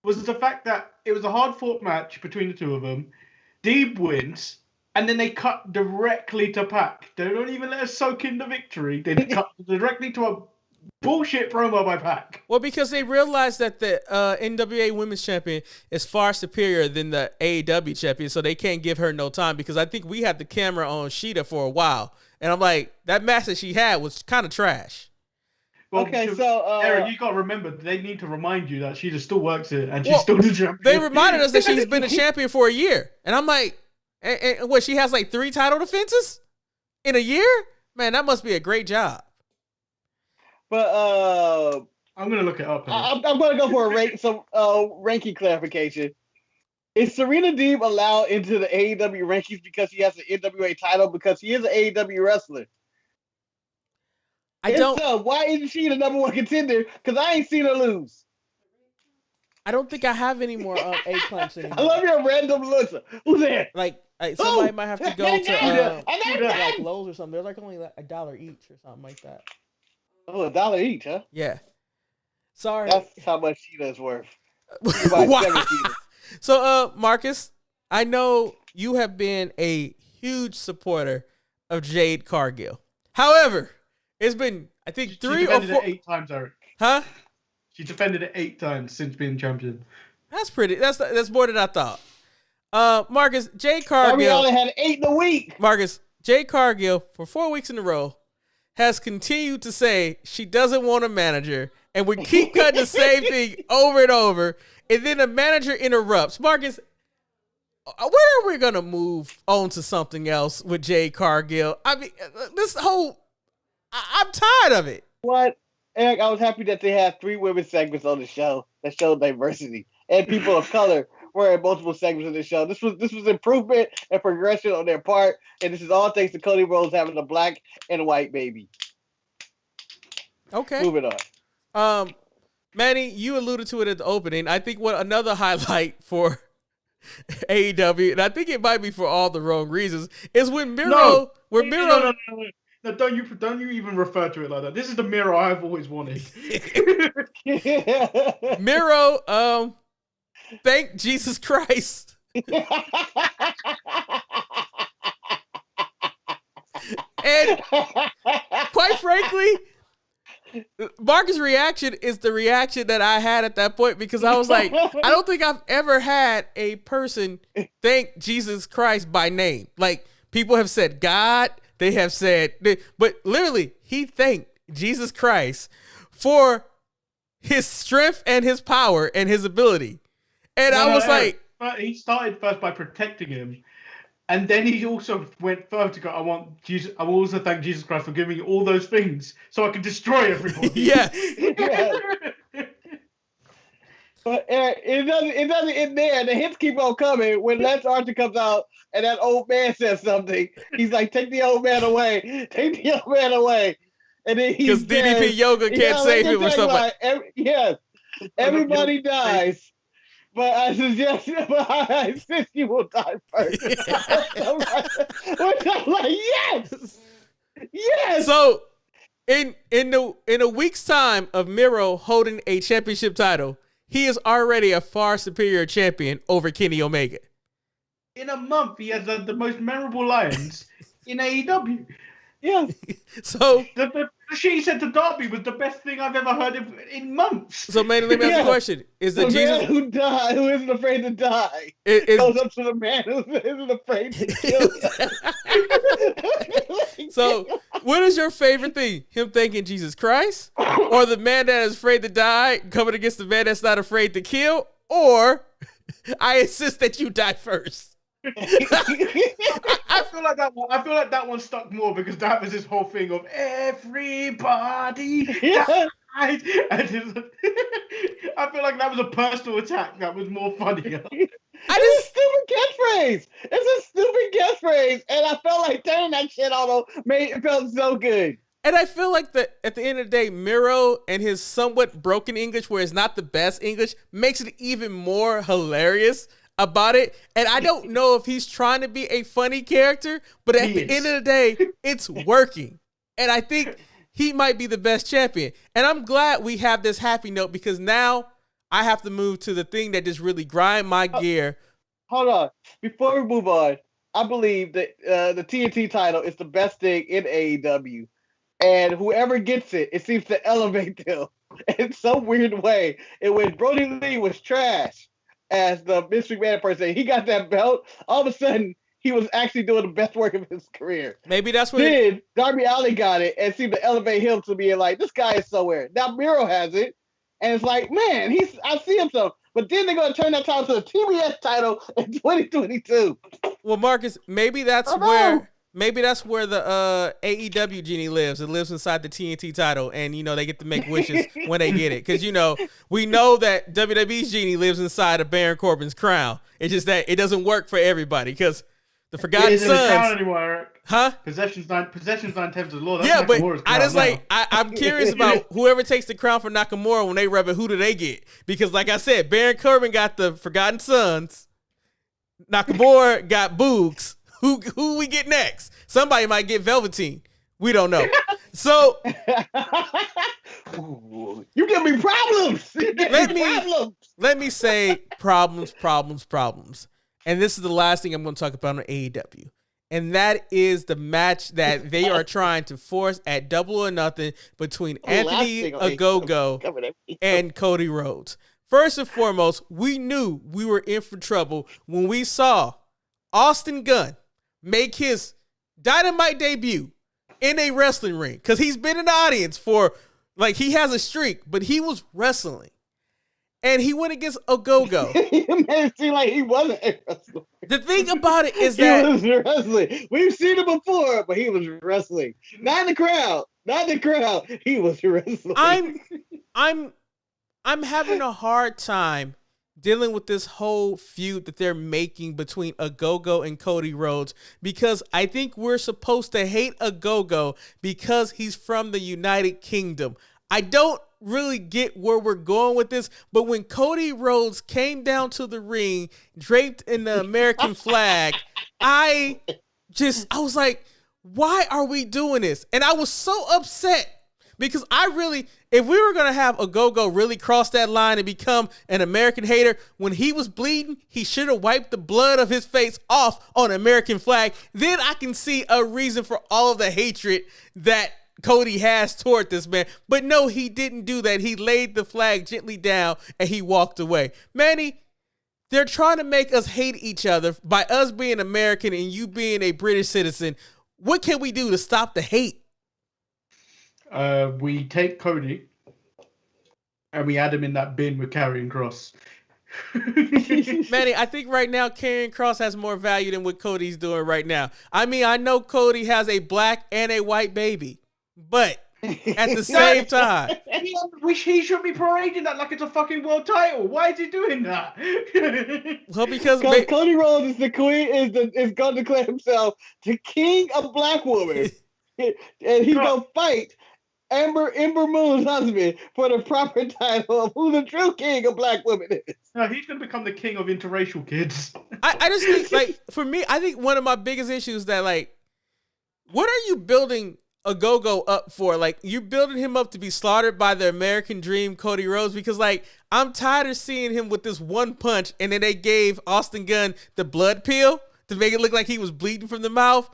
Was the fact that it was a hard-fought match between the two of them. Deeb wins, and then they cut directly to Pac. They don't even let us soak in the victory. They cut directly to a bullshit promo by Pac. Well, because they realized that the NWA Women's Champion is far superior than the AEW Champion, so they can't give her no time, because I think we had the camera on Sheeta for a while, and I'm like, that match that she had was kind of trash. Well, okay, so Aaron, you got to remember, they need to remind you that Sheeta still works it, and she's still the champion. They reminded us that she's been a champion for a year, and I'm like, and what, she has like 3 title defenses in a year? Man, that must be a great job. But I'm gonna look it up. I'm gonna go for a ranking clarification. Is Serena Deeb allowed into the AEW rankings because she has an NWA title? Because she is an AEW wrestler. Why isn't she the number one contender? Because I ain't seen her lose. I don't think I have any more A clamps anymore. I love your random looks. Who's there? Like somebody might have to go to like Lowe's or something. They're like only like $1 each or something like that. Oh, $1 each, huh? Yeah. Sorry. That's how much Sheeta's worth. Wow. So, Marcus, I know you have been a huge supporter of Jade Cargill. However, it's been, I think, 3 or 4... It 8 times, Eric. Huh? She defended it 8 times since being champion. That's more than I thought. Marcus, Jade Cargill... We only had 8 in a week. Marcus, Jade Cargill, for 4 weeks in a row, has continued to say she doesn't want a manager, and we keep cutting the same thing over and over, and then the manager interrupts. Marcus, where are we going to move on to something else with Jade Cargill? I mean, this whole... I'm tired of it. What? Eric, I was happy that they had 3 women segments on the show that showed diversity, and people of color were in multiple segments of the show. This was improvement and progression on their part, and this is all thanks to Cody Rhodes having a black and white baby. Okay. Moving on. Manny, you alluded to it at the opening. I think what another highlight for AEW, and I think it might be for all the wrong reasons, is when Miro. No, don't you even refer to it like that. This is the Miro I've always wanted. Miro, thank Jesus Christ. And quite frankly, Marcus' reaction is the reaction that I had at that point, because I was like, I don't think I've ever had a person thank Jesus Christ by name. Like, people have said God, they have said, but literally, he thanked Jesus Christ for his strength and his power and his ability. And I was like... He started first by protecting him. And then he also went further to go, I will also thank Jesus Christ for giving me all those things so I can destroy everybody. Yes. But it doesn't end there. The hits keep on coming. When Lance Archer comes out and that old man says something, he's like, take the old man away. Take the old man away. And then because DDP Yoga can't save him or something. Yes. Everybody dies. But I insist you will die first. Which I'm like, yes! Yes! So, in a week's time of Miro holding a championship title, he is already a far superior champion over Kenny Omega. In a month, he has the most memorable lines in AEW. Yeah. So the shit he said to Darby was the best thing I've ever heard in months. So, man, let me ask you a question: is the Jesus man who isn't afraid to die goes up to the man who isn't afraid to kill? So, what is your favorite thing? Him thanking Jesus Christ, or the man that is afraid to die coming against the man that's not afraid to kill, or I insist that you die first? I feel like that one stuck more because that was his whole thing of everybody died. I feel like that was a personal attack that was more funnier. It's a stupid catchphrase. It's a stupid catchphrase, and I felt like turning that shit on made it felt so good. And I feel like at the end of the day, Miro and his somewhat broken English, where it's not the best English, makes it even more hilarious about it. And I don't know if he's trying to be a funny character, but at the end of the day, it's working. And I think he might be the best champion. And I'm glad we have this happy note, because now I have to move to the thing that just really grind my gear. Hold on. Before we move on, I believe that the TNT title is the best thing in AEW. And whoever gets it, it seems to elevate them in some weird way. And when Brody Lee was trash as the Vince McMahon person, he got that belt, all of a sudden, he was actually doing the best work of his career. Maybe that's what. Then Darby Allin got it and seemed to elevate him to being like, this guy is somewhere. Now Miro has it, and it's like, man, I see him so. But then they're going to turn that title to the TBS title in 2022. Well, Marcus, maybe that's where the AEW genie lives. It lives inside the TNT title, and they get to make wishes when they get it. Because we know that WWE's genie lives inside of Baron Corbin's crown. It's just that it doesn't work for everybody, because the Forgotten It isn't a crown Sons. anymore, Eric. Huh? Possession's 9/10 of the law. That's Yeah, but Nakamura's I crown just now. like I'm curious about whoever takes the crown for Nakamura when they rub it. Who do they get? Because like I said, Baron Corbin got the Forgotten Sons. Nakamura got Boogs. Who we get next? Somebody might get Velveteen. We don't know. So you give me problems. Let me say problems. And this is the last thing I'm going to talk about on AEW. And that is the match that they are trying to force at Double or Nothing between Anthony Ogogo and Cody Rhodes. First and foremost, we knew we were in for trouble when we saw Austin Gunn make his Dynamite debut in a wrestling ring. Because he's been in the audience for, like, he has a streak, but he was wrestling. And he went against Ogogo. He made it seem like he wasn't a wrestler. The thing about it is He that was wrestling. We've seen it before, but he was wrestling. Not in the crowd. He was wrestling. I'm having a hard time dealing with this whole feud that they're making between Ogogo and Cody Rhodes, because I think we're supposed to hate Ogogo because he's from the United Kingdom. I don't really get where we're going with this, but when Cody Rhodes came down to the ring draped in the American flag, I was like, why are we doing this? And I was so upset because if we were going to have Ogogo really cross that line and become an American hater, when he was bleeding, he should have wiped the blood of his face off on an American flag. Then I can see a reason for all of the hatred that Cody has toward this man. But no, he didn't do that. He laid the flag gently down and he walked away. Manny, they're trying to make us hate each other by us being American and you being a British citizen. What can we do to stop the hate? We take Cody and we add him in that bin with Karrion Kross. Manny, I think right now Karrion Kross has more value than what Cody's doing right now. I mean, I know Cody has a black and a white baby, but at the same time, he should be parading that like it's a fucking world title. Why is he doing that? Well, because Cody Rhodes is the queen, is going to declare himself the king of black women, and he's going to fight Ember Moon's husband for the proper title of who the true king of black women is. No, he's going to become the king of interracial kids. I just think, like, for me, I think one of my biggest issues is that, like, what are you building Ogogo up for? Like, you're building him up to be slaughtered by the American Dream, Cody Rhodes, because, like, I'm tired of seeing him with this one punch, and then they gave Austin Gunn the blood pill to make it look like he was bleeding from the mouth.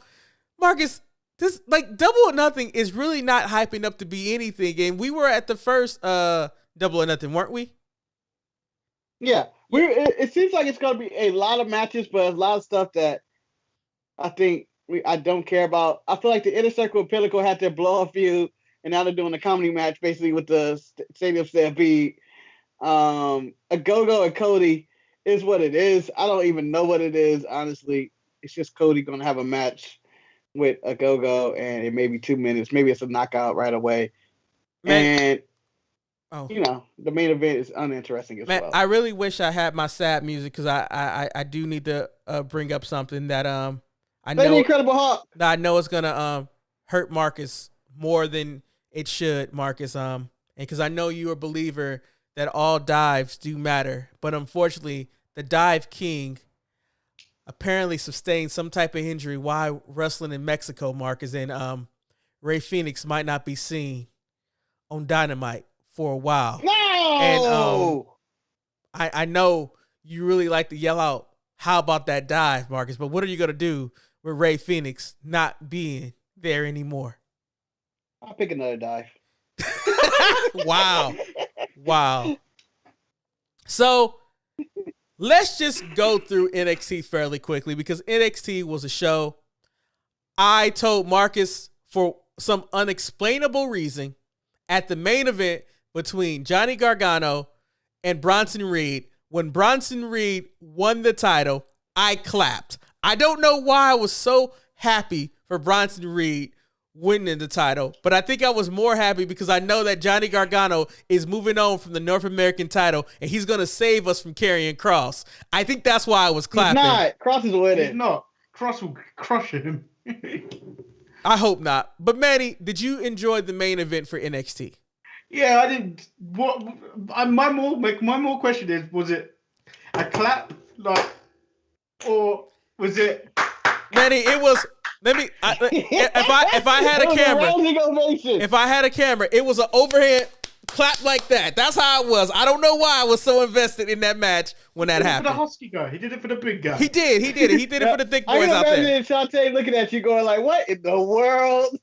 Marcus, this, like, Double or Nothing is really not hyping up to be anything, and we were at the first Double or Nothing, weren't we? Yeah, it seems like it's going to be a lot of matches, but a lot of stuff that I think I don't care about. I feel like the Inner Circle and Pinnacle had their blow-off feud, and now they're doing a comedy match basically with the Stadium Stampede. Ogogo and Cody is what it is. I don't even know what it is, honestly. It's just Cody going to have a match with Ogogo, and it may be 2 minutes. Maybe it's a knockout right away. And you know, the main event is uninteresting as well. I really wish I had my sad music because I do need to bring up something that I know the Incredible Hulk. I know it's gonna hurt Marcus more than it should, Marcus. And because I know you're a believer that all dives do matter, but unfortunately, the Dive King apparently sustained some type of injury while wrestling in Mexico, Marcus, and Rey Fénix might not be seen on Dynamite for a while. No! And I know you really like to yell out, how about that dive, Marcus? But what are you going to do with Rey Fénix not being there anymore? I'll pick another dive. Wow. So let's just go through NXT fairly quickly because NXT was a show. I told Marcus for some unexplainable reason at the main event between Johnny Gargano and Bronson Reed, when Bronson Reed won the title, I clapped. I don't know why I was so happy for Bronson Reed winning the title, but I think I was more happy because I know that Johnny Gargano is moving on from the North American title and he's going to save us from Karrion Kross. I think that's why I was clapping. He's not. Kross is winning. He's not. Cross will crush him. I hope not. But Manny, did you enjoy the main event for NXT? Yeah, I didn't. What? My more question is: was it a clap, like, or was it? Manny, it was. If I had a camera, if I had a camera, it was an overhead clap like that. That's how it was. I don't know why I was so invested in that match when that happened. For the husky guy, he did it for the big guy. He did it. He did it for the thick boys out there. I can imagine Shantae looking at you, going like, "What in the world?"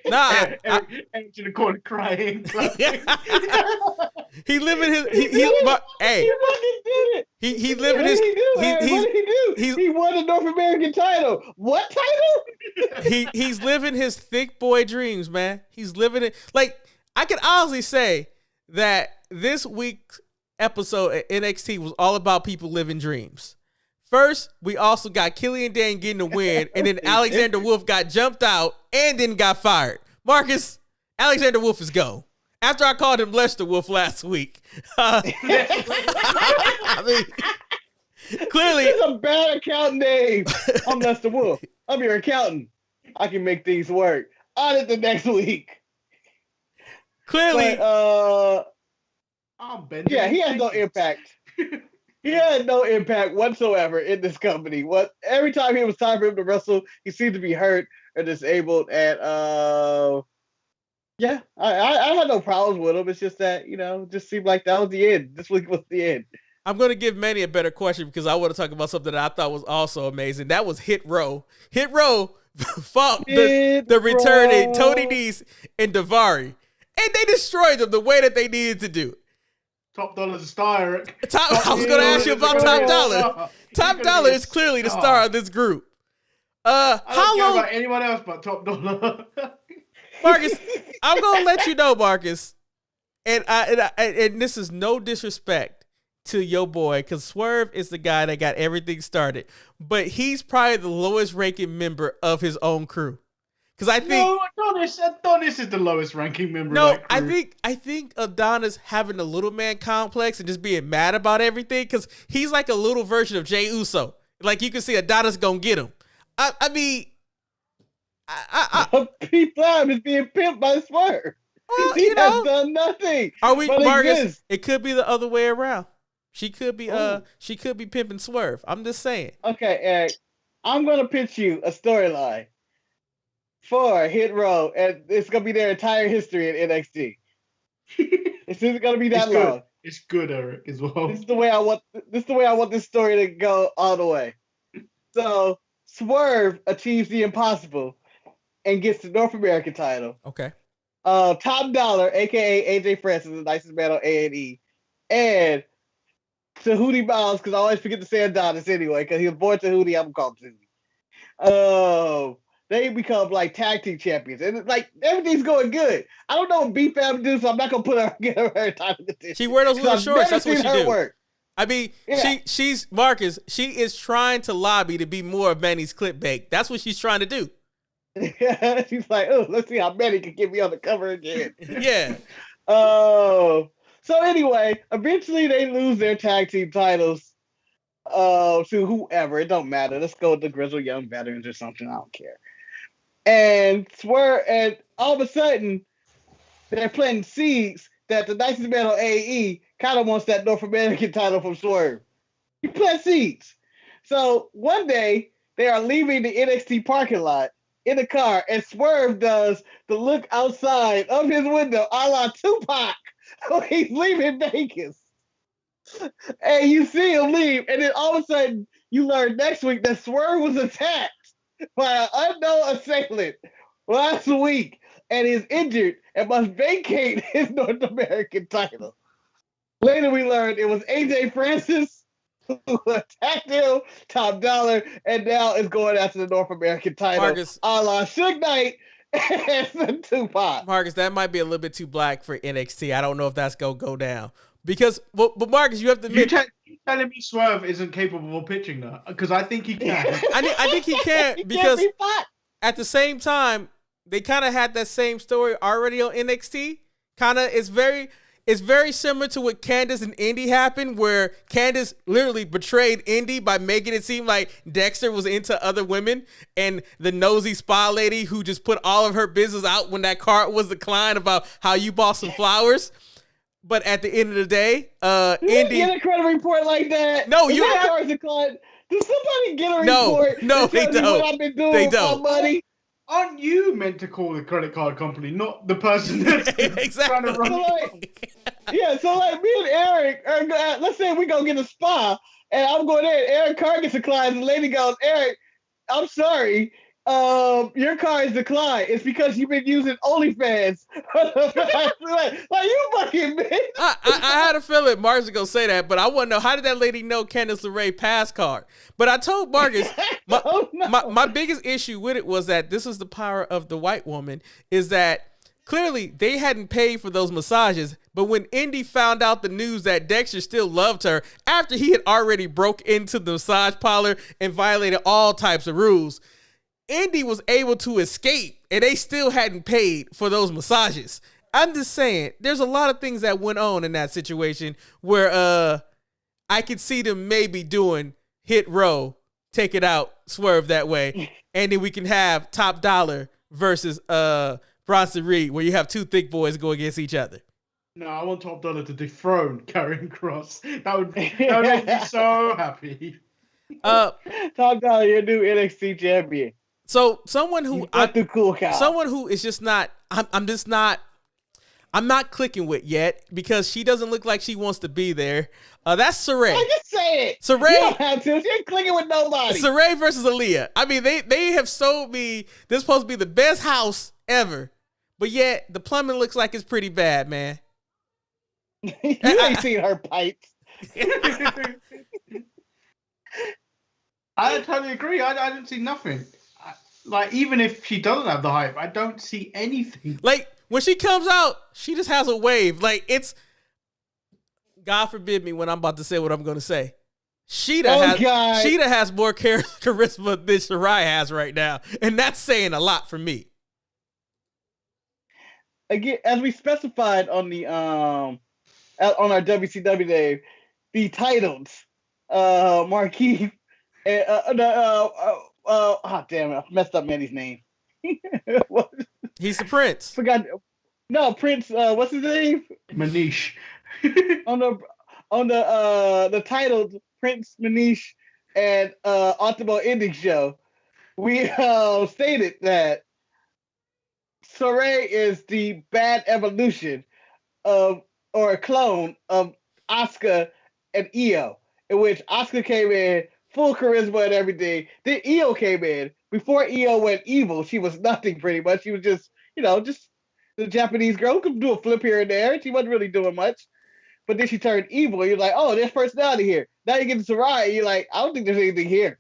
Nah, Eric in the corner crying. He living his. Hey, he fucking did it. He living What his. did he do? What did he do? He won the North American title. What title? He's living his thick boy dreams, man. He's living it. Like, I can honestly say that this week's episode at NXT was all about people living dreams. First, we also got Killian Dane getting the win, and then Alexander Wolf got jumped out and then got fired. Marcus, Alexander Wolf is gone. After I called him Lester Wolf last week. I mean, clearly. It's a bad account name. I'm Lester Wolf. I'm your accountant. I can make things work. On it the next week. Clearly. But, yeah, he has no impact. He had no impact whatsoever in this company. Every time it was time for him to wrestle, he seemed to be hurt or disabled. And yeah, I had no problems with him. It's just that, it just seemed like that was the end. This week was the end. I'm going to give Manny a better question because I want to talk about something that I thought was also amazing. That was Hit Row. Hit Row fought the returning Tony Nese and Daivari. And they destroyed them the way that they needed to do. Top Dollar's a star, Eric. I was going to ask you about Top Dollar. Top Dollar is clearly the star of this group. I don't care about anyone else but Top Dollar. Marcus, I'm going to let you know, Marcus, and this is no disrespect to your boy, because Swerve is the guy that got everything started, but he's probably the lowest ranking member of his own crew. Because I think Adonis is the lowest ranking member. No, of that crew. I think Adonis having a little man complex and just being mad about everything, because he's like a little version of Jey Uso. Like, you can see Adonis gonna get him. I mean, P5 is being pimped by Swerve. He has done nothing. Are we, Marcus? Exist. It could be the other way around. She could be pimping Swerve. I'm just saying. Okay, Eric, I'm gonna pitch you a storyline for Hit Row, and it's gonna be their entire history in NXT. This isn't gonna be that long. It's good, Eric, as well. This is the way I want this story to go all the way. So Swerve achieves the impossible and gets the North American title. Okay. Top Dollar, aka AJ Francis, the nicest man on A&E, and Tahuti Miles, because I always forget to say Adonis anyway, because he was born Tahuti, I'm gonna call him Tahuti. They become like tag team champions, and it's like everything's going good. I don't know what B-Fam do, so I'm not gonna get her a title condition. She wear those little shorts. That's what she do. Work. I mean, she's Marcus. She is trying to lobby to be more of Manny's clickbait. That's what she's trying to do. She's like, oh, let's see how Manny can get me on the cover again. Yeah. So anyway, eventually they lose their tag team titles to whoever. It don't matter. Let's go with the Grizzled Young Veterans or something. I don't care. And all of a sudden, they're planting seeds that the nicest man on AE kind of wants that North American title from Swerve. He plant seeds. So one day, they are leaving the NXT parking lot in the car, and Swerve does the look outside of his window a la Tupac. So he's leaving Vegas. And you see him leave, and then all of a sudden, you learn next week that Swerve was attacked by an unknown assailant last week and is injured and must vacate his North American title. Later, we learned it was AJ Francis who attacked him, Top Dollar, and now is going after the North American title. Marcus, a la Suge Knight and Tupac. Marcus, that might be a little bit too black for NXT. I don't know if that's going to go down. Because, but Marcus, you have to admit. You telling me Swerve isn't capable of pitching that? Because I think he can. I think he can, because at the same time, they kind of had that same story already on NXT. it's very similar to what Candice and Indy happened, where Candice literally betrayed Indy by making it seem like Dexter was into other women, and the nosy spa lady who just put all of her business out when that card was declined about how you bought some flowers. But at the end of the day, Indy get a credit report like that. No, you have cards declined. Does somebody get a report? No, they don't. What I've been doing they with don't. my money? Aren't you meant to call the credit card company, not the person that's trying to run? So like me and Eric, let's say we go get a spa, and I'm going there, and Eric card gets declined, and the lady goes, Eric, I'm sorry, your card is declined. It's because you've been using OnlyFans. like you fucking bitch. I had a feeling Marcus was gonna say that, but I want to know, how did that lady know Candice LeRae pass card? But I told Marcus my biggest issue with it was that this is the power of the white woman, is that clearly they hadn't paid for those massages, but when Indy found out the news that Dexter still loved her after he had already broke into the massage parlor and violated all types of rules, Indy was able to escape, and they still hadn't paid for those massages. I'm just saying, there's a lot of things that went on in that situation where I could see them maybe doing hit row, take it out, swerve that way, and then we can have Top Dollar versus Bronson Reed, where you have two thick boys go against each other. No, I want Top Dollar to dethrone Karrion Kross. That would make me so happy. Top Dollar, your new NXT champion. So someone who is just not, I'm not clicking with yet, because she doesn't look like she wants to be there. That's Saray. I just say it. Saray, you don't have to. She ain't clicking with nobody. Saray versus Aaliyah. I mean, they have sold me this is supposed to be the best house ever, but yet the plumbing looks like it's pretty bad, man. You ain't seen her pipes. I totally agree. I didn't see nothing. Like, even if she doesn't have the hype, I don't see anything. Like, when she comes out, she just has a wave. Like, it's, God forbid me when I'm about to say what I'm going to say. Sheeta has more charisma than Shirai has right now. And that's saying a lot for me. Again, as we specified on the on our WCW day, the titles, Marquis, and damn it, I messed up Manny's name. He's the Prince. Forgot. No, Prince. What's his name? Manish. on the titled Prince Manish and Ultimo Ending show, we stated that Saray is the bad evolution of, or a clone of, Asuka and Io, in which Asuka came in full charisma and everything. Then Io came in. Before Io went evil, she was nothing pretty much. She was just the Japanese girl who could do a flip here and there. She wasn't really doing much. But then she turned evil. You're like, oh, there's personality here. Now you get to Sarai, and you're like, I don't think there's anything here.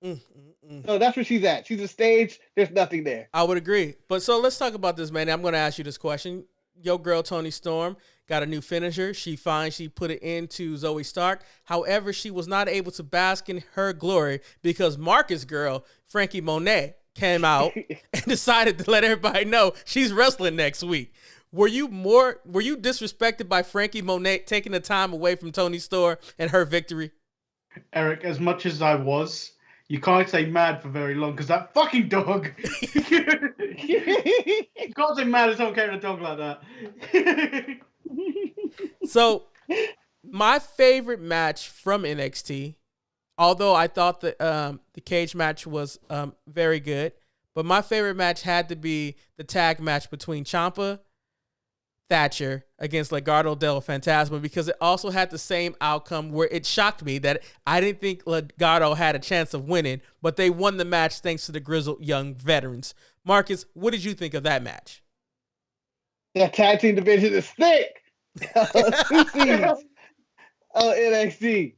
So that's where she's at. She's a stage. There's nothing there. I would agree. But so let's talk about this, man. I'm going to ask you this question. Yo, girl, Toni Storm, got a new finisher. She put it into Zoe Stark. However, she was not able to bask in her glory because Marcus' girl, Frankie Monet, came out and decided to let everybody know she's wrestling next week. Were you disrespected by Frankie Monet taking the time away from Toni Storm and her victory? Eric, as much as I was, you can't say mad for very long because that fucking dog. You can't say mad as I don't care a dog like that. So, my favorite match from NXT, although I thought that the cage match was very good, but my favorite match had to be the tag match between Ciampa, Thatcher against Legado del Fantasma, because it also had the same outcome where it shocked me that I didn't think Legado had a chance of winning, but they won the match thanks to the grizzled young veterans. Marcus, what did you think of that match? That tag team division is thick. 2 seasons of NXT.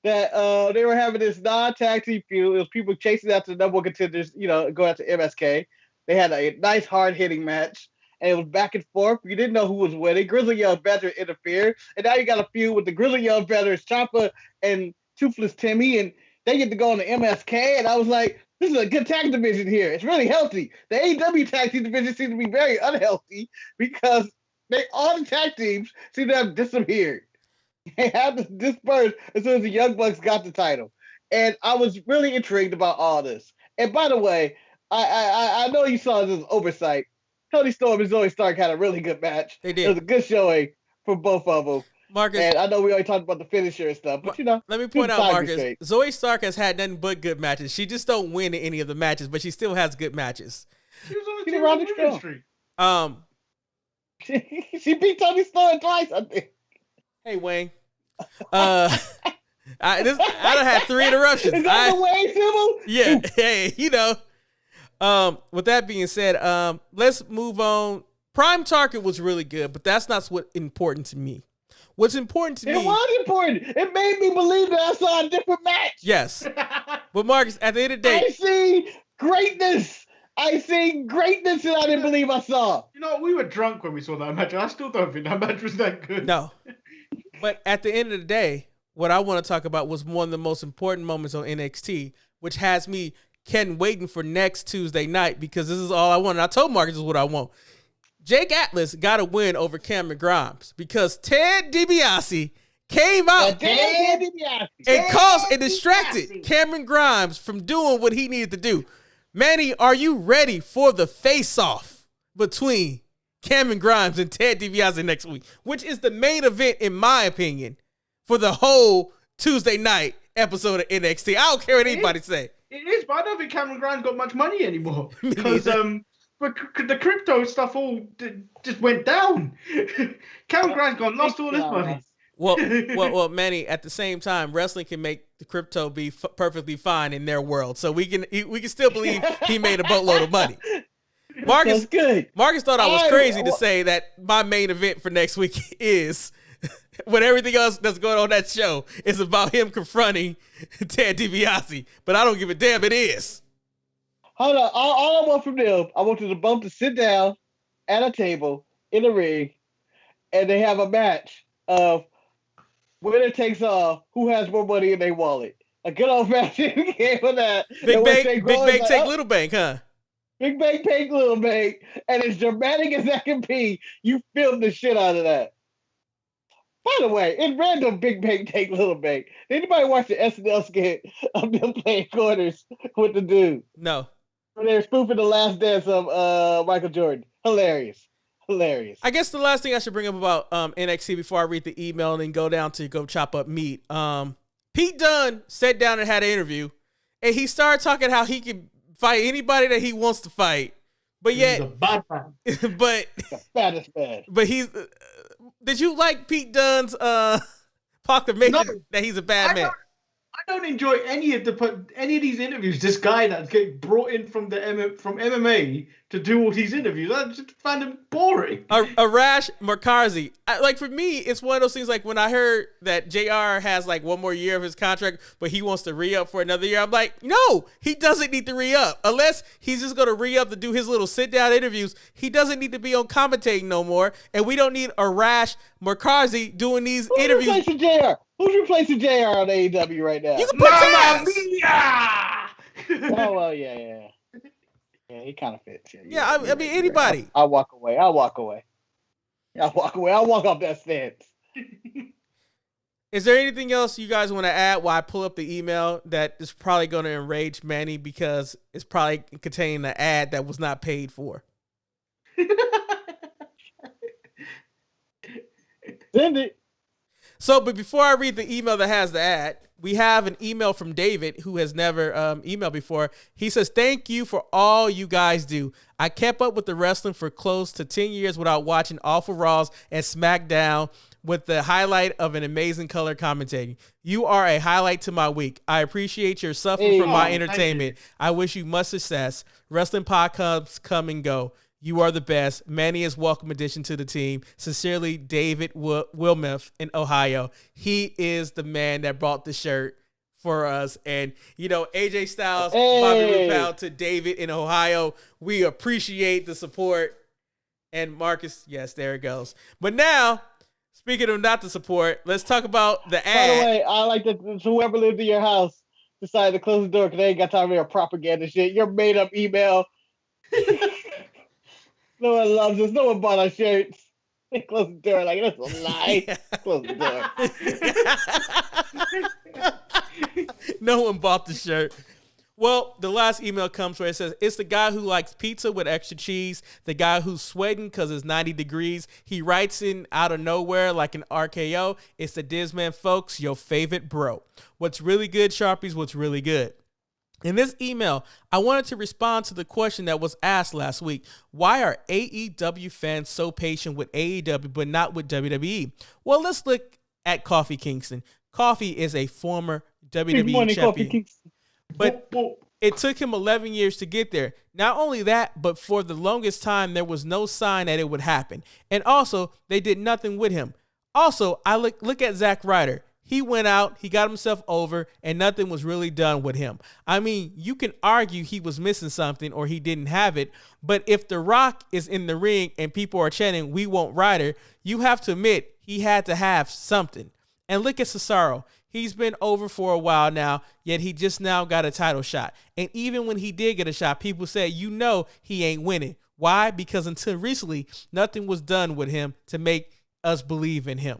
That they were having this non-tag team feud. It was people chasing after the number one contenders, going after MSK. They had a nice hard-hitting match. And it was back and forth. You didn't know who was winning. Grizzly Young Veteran interfered. And now you got a feud with the Grizzly Young Veterans, Ciampa and Toothless Timmy. And they get to go on the MSK. And I was like, this is a good tag division here. It's really healthy. The AEW tag team division seems to be very unhealthy because all the tag teams seem to have disappeared. They have dispersed as soon as the Young Bucks got the title. And I was really intrigued about all this. And by the way, I know you saw this oversight. Tony Storm and Zoe Stark had a really good match. They did. It was a good showing for both of them. Marcus, and I know we already talked about the finisher and stuff, but let me point out, Marcus, Zoe Stark has had nothing but good matches. She just don't win in any of the matches, but she still has good matches. She was on the TV street. She beat Tony Storm twice, I think. Hey, Wayne. I done had 3 interruptions. Is that the Wayne symbol? Yeah. Hey, with that being said, let's move on. Prime Target was really good, but that's not what's important to me. What's important to me... It was important. It made me believe that I saw a different match. Yes. But Marcus, at the end of the day... I see greatness. I see greatness that I didn't believe I saw. We were drunk when we saw that match. I still don't think that match was that good. No. But at the end of the day, what I want to talk about was one of the most important moments on NXT, which has me waiting for next Tuesday night, because this is all I want. And I told Marcus this is what I want. Jake Atlas got a win over Cameron Grimes because Ted DiBiase came out and caused and distracted Cameron Grimes from doing what he needed to do. Manny, are you ready for the face-off between Cameron Grimes and Ted DiBiase next week, which is the main event, in my opinion, for the whole Tuesday night episode of NXT? I don't care what anybody say. It is, but I don't think Cameron Grimes got much money anymore because but the crypto stuff all just went down. Cameron Grimes lost all his money. Well, Manny. At the same time, wrestling can make the crypto be perfectly fine in their world, so we can still believe he made a boatload of money. Marcus thought I was crazy to say that my main event for next week is when everything else that's going on that show is about him confronting Ted DiBiase, but I don't give a damn. It is. Hold on. All I want from them, I want them both to sit down at a table in a ring, and they have a match of winner takes all, who has more money in their wallet. A good old fashioned game of that. Big Bank take Little Bank, huh? Big Bank take Little Bank, and as dramatic as that can be, you filmed the shit out of that. By the way, in random Big Bank take Little Bank, did anybody watch the SNL skit of them playing quarters with the dude? No. They're spoofing the last dance of Michael Jordan. Hilarious. I guess the last thing I should bring up about NXT before I read the email and then go chop up meat. Pete Dunne sat down and had an interview, and he started talking how he can fight anybody that he wants to fight, but yet, he's a bad man. but the fattest man. But he's. Did you like Pete Dunne's proclamation that he's a bad man? I don't enjoy any of these interviews. This guy that's getting brought in from MMA to do all these interviews, I just find him boring. Arash Markazi, for me, it's one of those things. Like when I heard that JR has like one more year of his contract, but he wants to re-up for another year, I'm like, no, he doesn't need to re-up unless he's just going to re-up to do his little sit-down interviews. He doesn't need to be on commentating no more, and we don't need Arash Markazi doing these interviews. Replacing JR? Who's replacing JR on AEW right now? You can put Oh, well, yeah. Yeah, he kind of fits. Yeah, I mean, anybody. I'll walk away. I'll walk off that stance. Is there anything else you guys want to add while I pull up the email that is probably going to enrage Manny because it's probably containing an ad that was not paid for? Send it. So, but before I read the email that has the ad, we have an email from David who has never emailed before. He says, thank you for all you guys do. I kept up with the wrestling for close to 10 years without watching Awful Raws and SmackDown with the highlight of an amazing color commentating. You are a highlight to my week. I appreciate your suffering for my entertainment. I wish you much success. Wrestling podcasts come and go. You are the best. Manny is welcome addition to the team. Sincerely, David Wilmuth in Ohio. He is the man that brought the shirt for us. And, AJ Styles, Bobby Roode to David in Ohio. We appreciate the support. And Marcus, yes, there it goes. But now, speaking of not the support, let's talk about the ad. By the way, I like that whoever lived in your house decided to close the door because they ain't got time for your propaganda shit. Your made-up email. No one loves us. No one bought our shirts. They close the door like that's a lie. Close the door. No one bought the shirt. Well, the last email comes where it says, it's the guy who likes pizza with extra cheese, the guy who's sweating because it's 90 degrees. He writes in out of nowhere like an RKO. It's the Dizman, folks, your favorite bro. What's really good, Sharpies, what's really good? In this email, I wanted to respond to the question that was asked last week. Why are AEW fans so patient with AEW but not with WWE? Well, let's look at Kofi Kingston. Kofi is a former WWE champion. But it took him 11 years to get there. Not only that, but for the longest time, there was no sign that it would happen. And also, they did nothing with him. Also, I look at Zack Ryder. He went out, he got himself over, and nothing was really done with him. I mean, you can argue he was missing something or he didn't have it, but if The Rock is in the ring and people are chanting, "We want Ryder," you have to admit he had to have something. And look at Cesaro. He's been over for a while now, yet he just now got a title shot. And even when he did get a shot, people say, he ain't winning. Why? Because until recently, nothing was done with him to make us believe in him.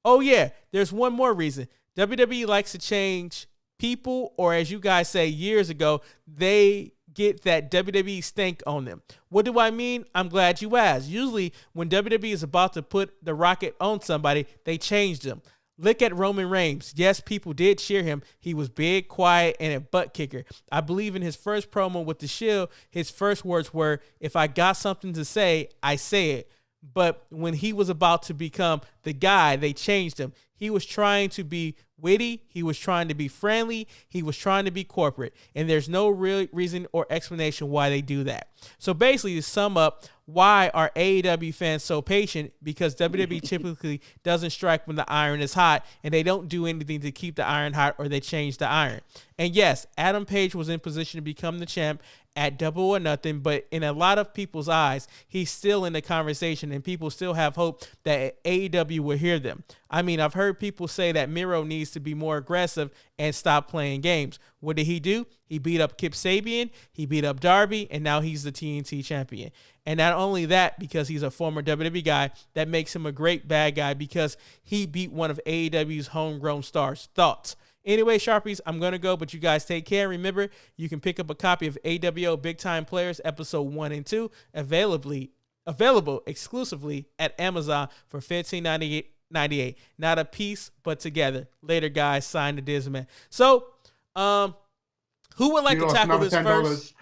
Oh yeah, there's one more reason. WWE likes to change people, or as you guys say years ago, they get that WWE stank on them. What do I mean? I'm glad you asked. Usually when WWE is about to put the rocket on somebody, they change them. Look at Roman Reigns. Yes, people did cheer him. He was big, quiet, and a butt kicker. I believe in his first promo with the Shield, his first words were, "If I got something to say, I say it." But when he was about to become the guy, they changed him. He was trying to be witty. He was trying to be friendly. He was trying to be corporate. And there's no real reason or explanation why they do that. So basically, to sum up, why are AEW fans so patient? Because WWE typically doesn't strike when the iron is hot, and they don't do anything to keep the iron hot, or they change the iron. And yes, Adam Page was in position to become the champ at Double or Nothing, but in a lot of people's eyes, he's still in the conversation, and people still have hope that AEW will hear them. I mean, I've heard people say that Miro needs to be more aggressive and stop playing games. What did he do? He beat up Kip Sabian, he beat up Darby, and now he's the TNT champion. And not only that, because he's a former WWE guy, that makes him a great bad guy because he beat one of AEW's homegrown stars. Thoughts? Anyway, Sharpies, I'm going to go, but you guys take care. Remember, you can pick up a copy of AWO Big Time Players Episode 1 and 2, available exclusively at Amazon for $15.98. Not a piece, but together. Later, guys, sign the Dizman. So, who would like to tackle this first?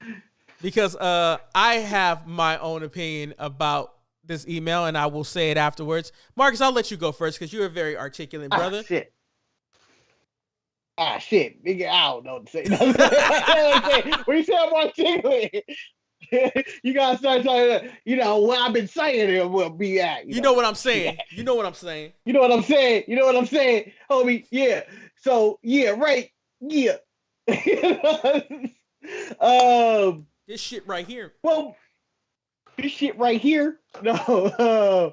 Because I have my own opinion about this email, and I will say it afterwards. Marcus, I'll let you go first because you're a very articulate brother. Shit. Nigga, I don't know what to say. When you say I'm articulate, you gotta start talking, what I've been saying it will be at. You know what I'm saying. You know what I'm saying. You know what I'm saying. You know what I'm saying, homie. Yeah. So, yeah, right. Yeah. This shit right here. Well, this shit right here. No.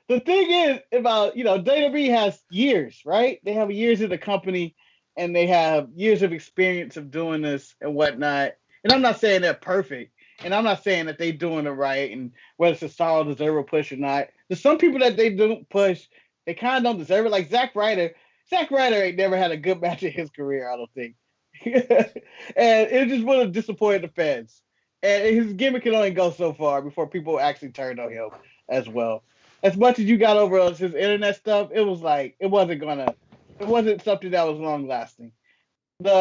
The thing is about, WWE has years, right? They have years of the company, and they have years of experience of doing this and whatnot. And I'm not saying they're perfect, and I'm not saying that they're doing it right, and whether Cesaro deserve a push or not. There's some people that they don't push, they kind of don't deserve it. Like Zack Ryder. Zack Ryder ain't never had a good match in his career, I don't think. And it just would have disappointed the fans. And his gimmick can only go so far before people actually turned on him as well. As much as you got over his internet stuff, it was like it wasn't something that was long lasting. What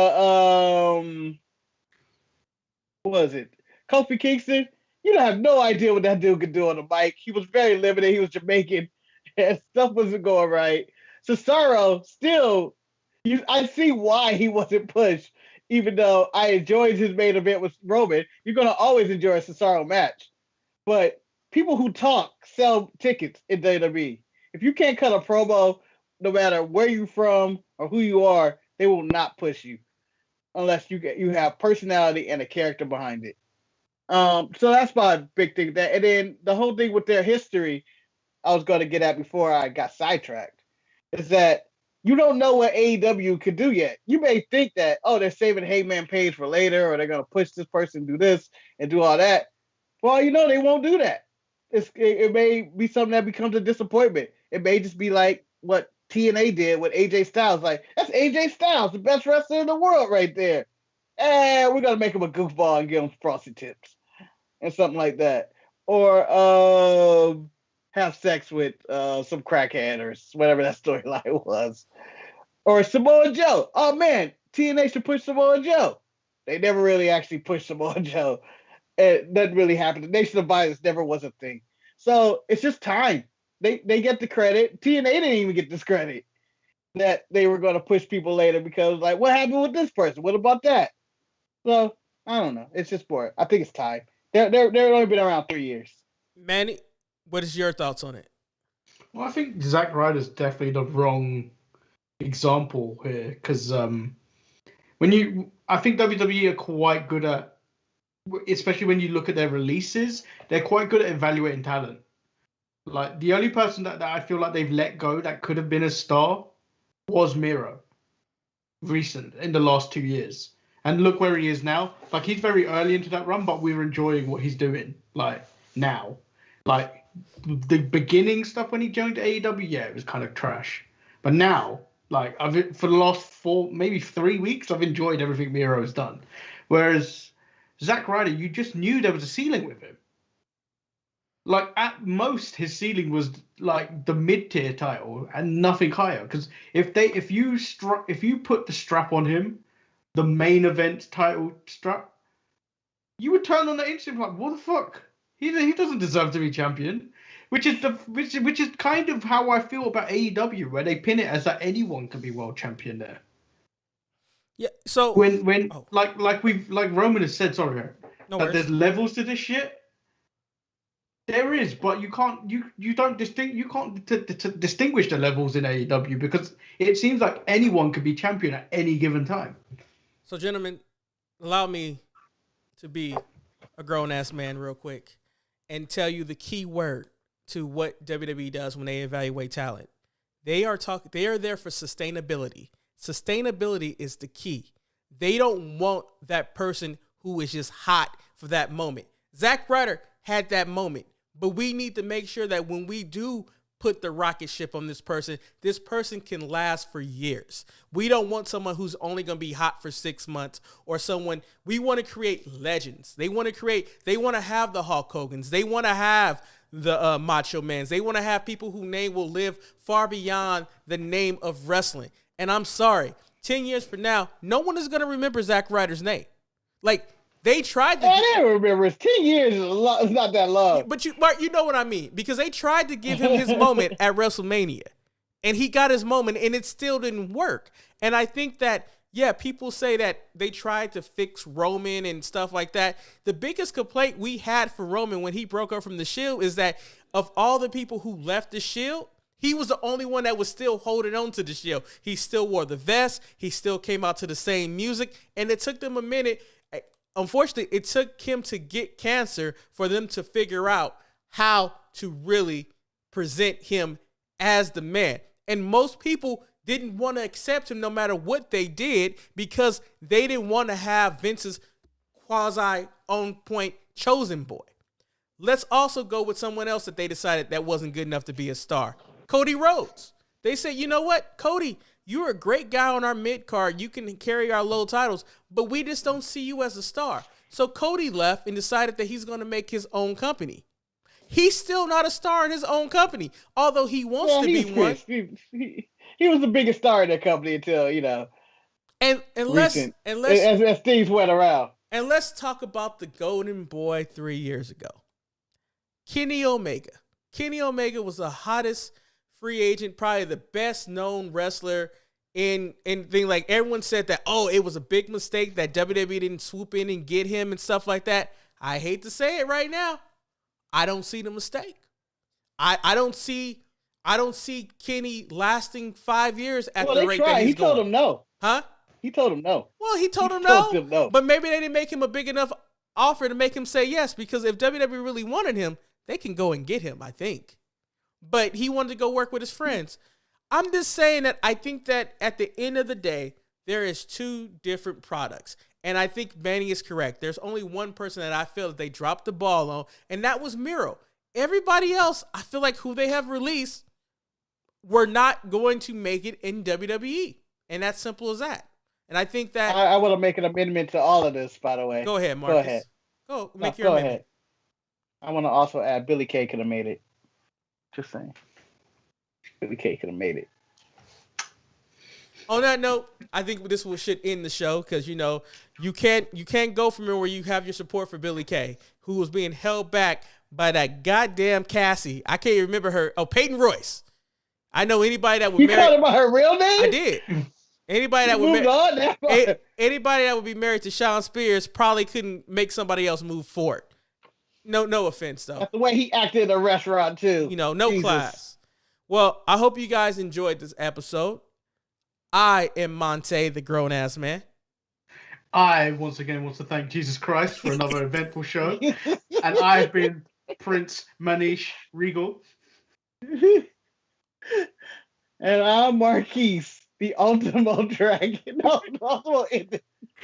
was it? Kofi Kingston, you don't have no idea what that dude could do on the mic. He was very limited. He was Jamaican, and stuff wasn't going right. Cesaro, still, I see why he wasn't pushed. Even though I enjoyed his main event with Roman, you're gonna always enjoy a Cesaro match. But people who talk sell tickets in WWE. If you can't cut a promo, no matter where you're from or who you are, they will not push you unless you have personality and a character behind it. So that's my big thing. And then the whole thing with their history, I was going to get at before I got sidetracked, is that you don't know what AEW could do yet. You may think that, they're saving Heyman Page for later, or they're going to push this person, do this, and do all that. Well, they won't do that. it may be something that becomes a disappointment. It may just be like what TNA did with AJ Styles. Like, that's AJ Styles, the best wrestler in the world right there. And we're going to make him a goofball and give him frosty tips and something like that. Or have sex with some crackhead or whatever that storyline was. Or Samoa Joe. Oh, man, TNA should push Samoa Joe. They never really actually pushed Samoa Joe. It doesn't really happen. The Nation of Violence never was a thing. So it's just time. They get the credit. TNA didn't even get this credit that they were going to push people later because, like, what happened with this person? What about that? So, I don't know. It's just boring. I think it's time. They've only been around 3 years. Manny, what is your thoughts on it? Well, I think Zack Ryder's definitely the wrong example here because I think WWE are quite good at, especially when you look at their releases, they're quite good at evaluating talent. Like, the only person that I feel like they've let go that could have been a star was Miro. In the last 2 years. And look where he is now. Like, he's very early into that run, but we're enjoying what he's doing, like, now. Like, the beginning stuff when he joined AEW, yeah, it was kind of trash. But now, like, for the last 4, maybe 3 weeks, I've enjoyed everything Miro has done. Whereas Zack Ryder, you just knew there was a ceiling with him. Like, at most, his ceiling was like the mid-tier title and nothing higher. Because if you put the strap on him, the main event title strap, you would turn on the instant like, what the fuck? He doesn't deserve to be champion. Which is kind of how I feel about AEW, where they pin it as that anyone can be world champion there. Yeah. So like Roman has said, sorry, that there's levels to this shit. There is, but you can't distinguish the levels in AEW because it seems like anyone could be champion at any given time. So, gentlemen, allow me to be a grown-ass man real quick and tell you the key word to what WWE does when they evaluate talent. They are there for sustainability. Sustainability is the key. They don't want that person who is just hot for that moment. Zack Ryder had that moment. But we need to make sure that when we do put the rocket ship on this person can last for years. We don't want someone who's only going to be hot for 6 months or someone. We want to create legends. They want to have the Hulk Hogans. They want to have the Macho Mans. They want to have people whose name will live far beyond the name of wrestling. And I'm sorry, 10 years from now, no one is going to remember Zack Ryder's name. Like, they tried to. I didn't remember. It's 10 years. It's not that long. But you know what I mean, because they tried to give him his moment at WrestleMania, and he got his moment, and it still didn't work. And I think that, yeah, people say that they tried to fix Roman and stuff like that. The biggest complaint we had for Roman when he broke up from the Shield is that of all the people who left the Shield, he was the only one that was still holding on to the Shield. He still wore the vest. He still came out to the same music, and it took them a minute. Unfortunately, it took him to get cancer for them to figure out how to really present him as the man. And most people didn't want to accept him no matter what they did because they didn't want to have Vince's quasi-on-point chosen boy. Let's also go with someone else that they decided that wasn't good enough to be a star. Cody Rhodes. They said, you know what, Cody, you're a great guy on our mid-card. You can carry our low titles, but we just don't see you as a star. So Cody left and decided that he's going to make his own company. He's still not a star in his own company, although he wants to be one. He was the biggest star in that company until, you know, as things went around. And let's talk about the golden boy 3 years ago. Kenny Omega. Kenny Omega was the hottest free agent, probably the best known wrestler in thing. Like, everyone said that, oh, it was a big mistake that WWE didn't swoop in and get him and stuff like that. I hate to say it right now. I don't see the mistake. I don't see Kenny lasting 5 years at the rate that he's going. He told him no. Huh? He told him no. Well, he told him no. But maybe they didn't make him a big enough offer to make him say yes, because if WWE really wanted him, they can go and get him, I think. But he wanted to go work with his friends. I'm just saying that I think that at the end of the day, there is two different products. And I think Manny is correct. There's only one person that I feel that they dropped the ball on, and that was Miro. everybody else, I feel like who they have released were not going to make it in WWE. And that's simple as that. And I think that... I want to make an amendment to all of this, by the way. Go ahead, Marcus. Go ahead. Go make your amendment. Ahead. I want to also add Billy Kay could have made it. Just saying. Billy Kay could have made it. On that note, I think this should end the show because, you know, you can't go from where you have your support for Billy Kay, who was being held back by that goddamn Cassie. I can't remember her. Oh, Peyton Royce. I know anybody that would marry... You called her by her real name? I did. Anybody that would be married to Sean Spears probably couldn't make somebody else move forward. No offense, though. That's the way he acted in a restaurant, too. You know, no class. Well, I hope you guys enjoyed this episode. I am Monte, the grown-ass man. I, once again, want to thank Jesus Christ for another eventful show. And I've been Prince Manish Regal. And I'm Marquise, the Ultimate Dragon. No,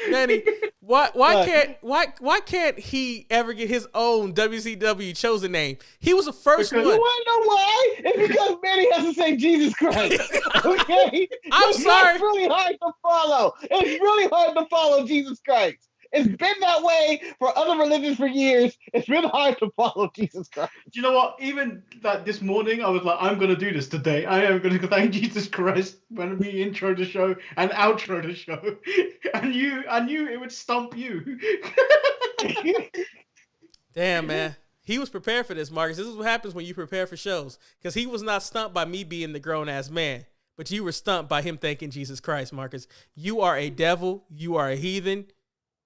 Manny, why can't he ever get his own WCW chosen name? He was the first one. You want to know why? It's because Manny has to say Jesus Christ. Okay? I'm sorry. It's really hard to follow. It's really hard to follow Jesus Christ. It's been that way for other religions for years. It's been hard to follow Jesus Christ. You know what? Even this morning, I was like, I'm going to do this today. I am going to thank Jesus Christ when we intro the show and outro the show. And I knew it would stump you. Damn, man. He was prepared for this, Marcus. This is what happens when you prepare for shows. Because he was not stumped by me being the grown-ass man. But you were stumped by him thanking Jesus Christ, Marcus. You are a devil. You are a heathen.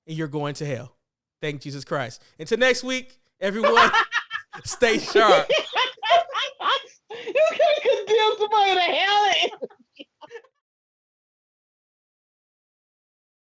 And you're going to hell. Thank Jesus Christ. Until next week, everyone, stay sharp. You can't condemn somebody to hell.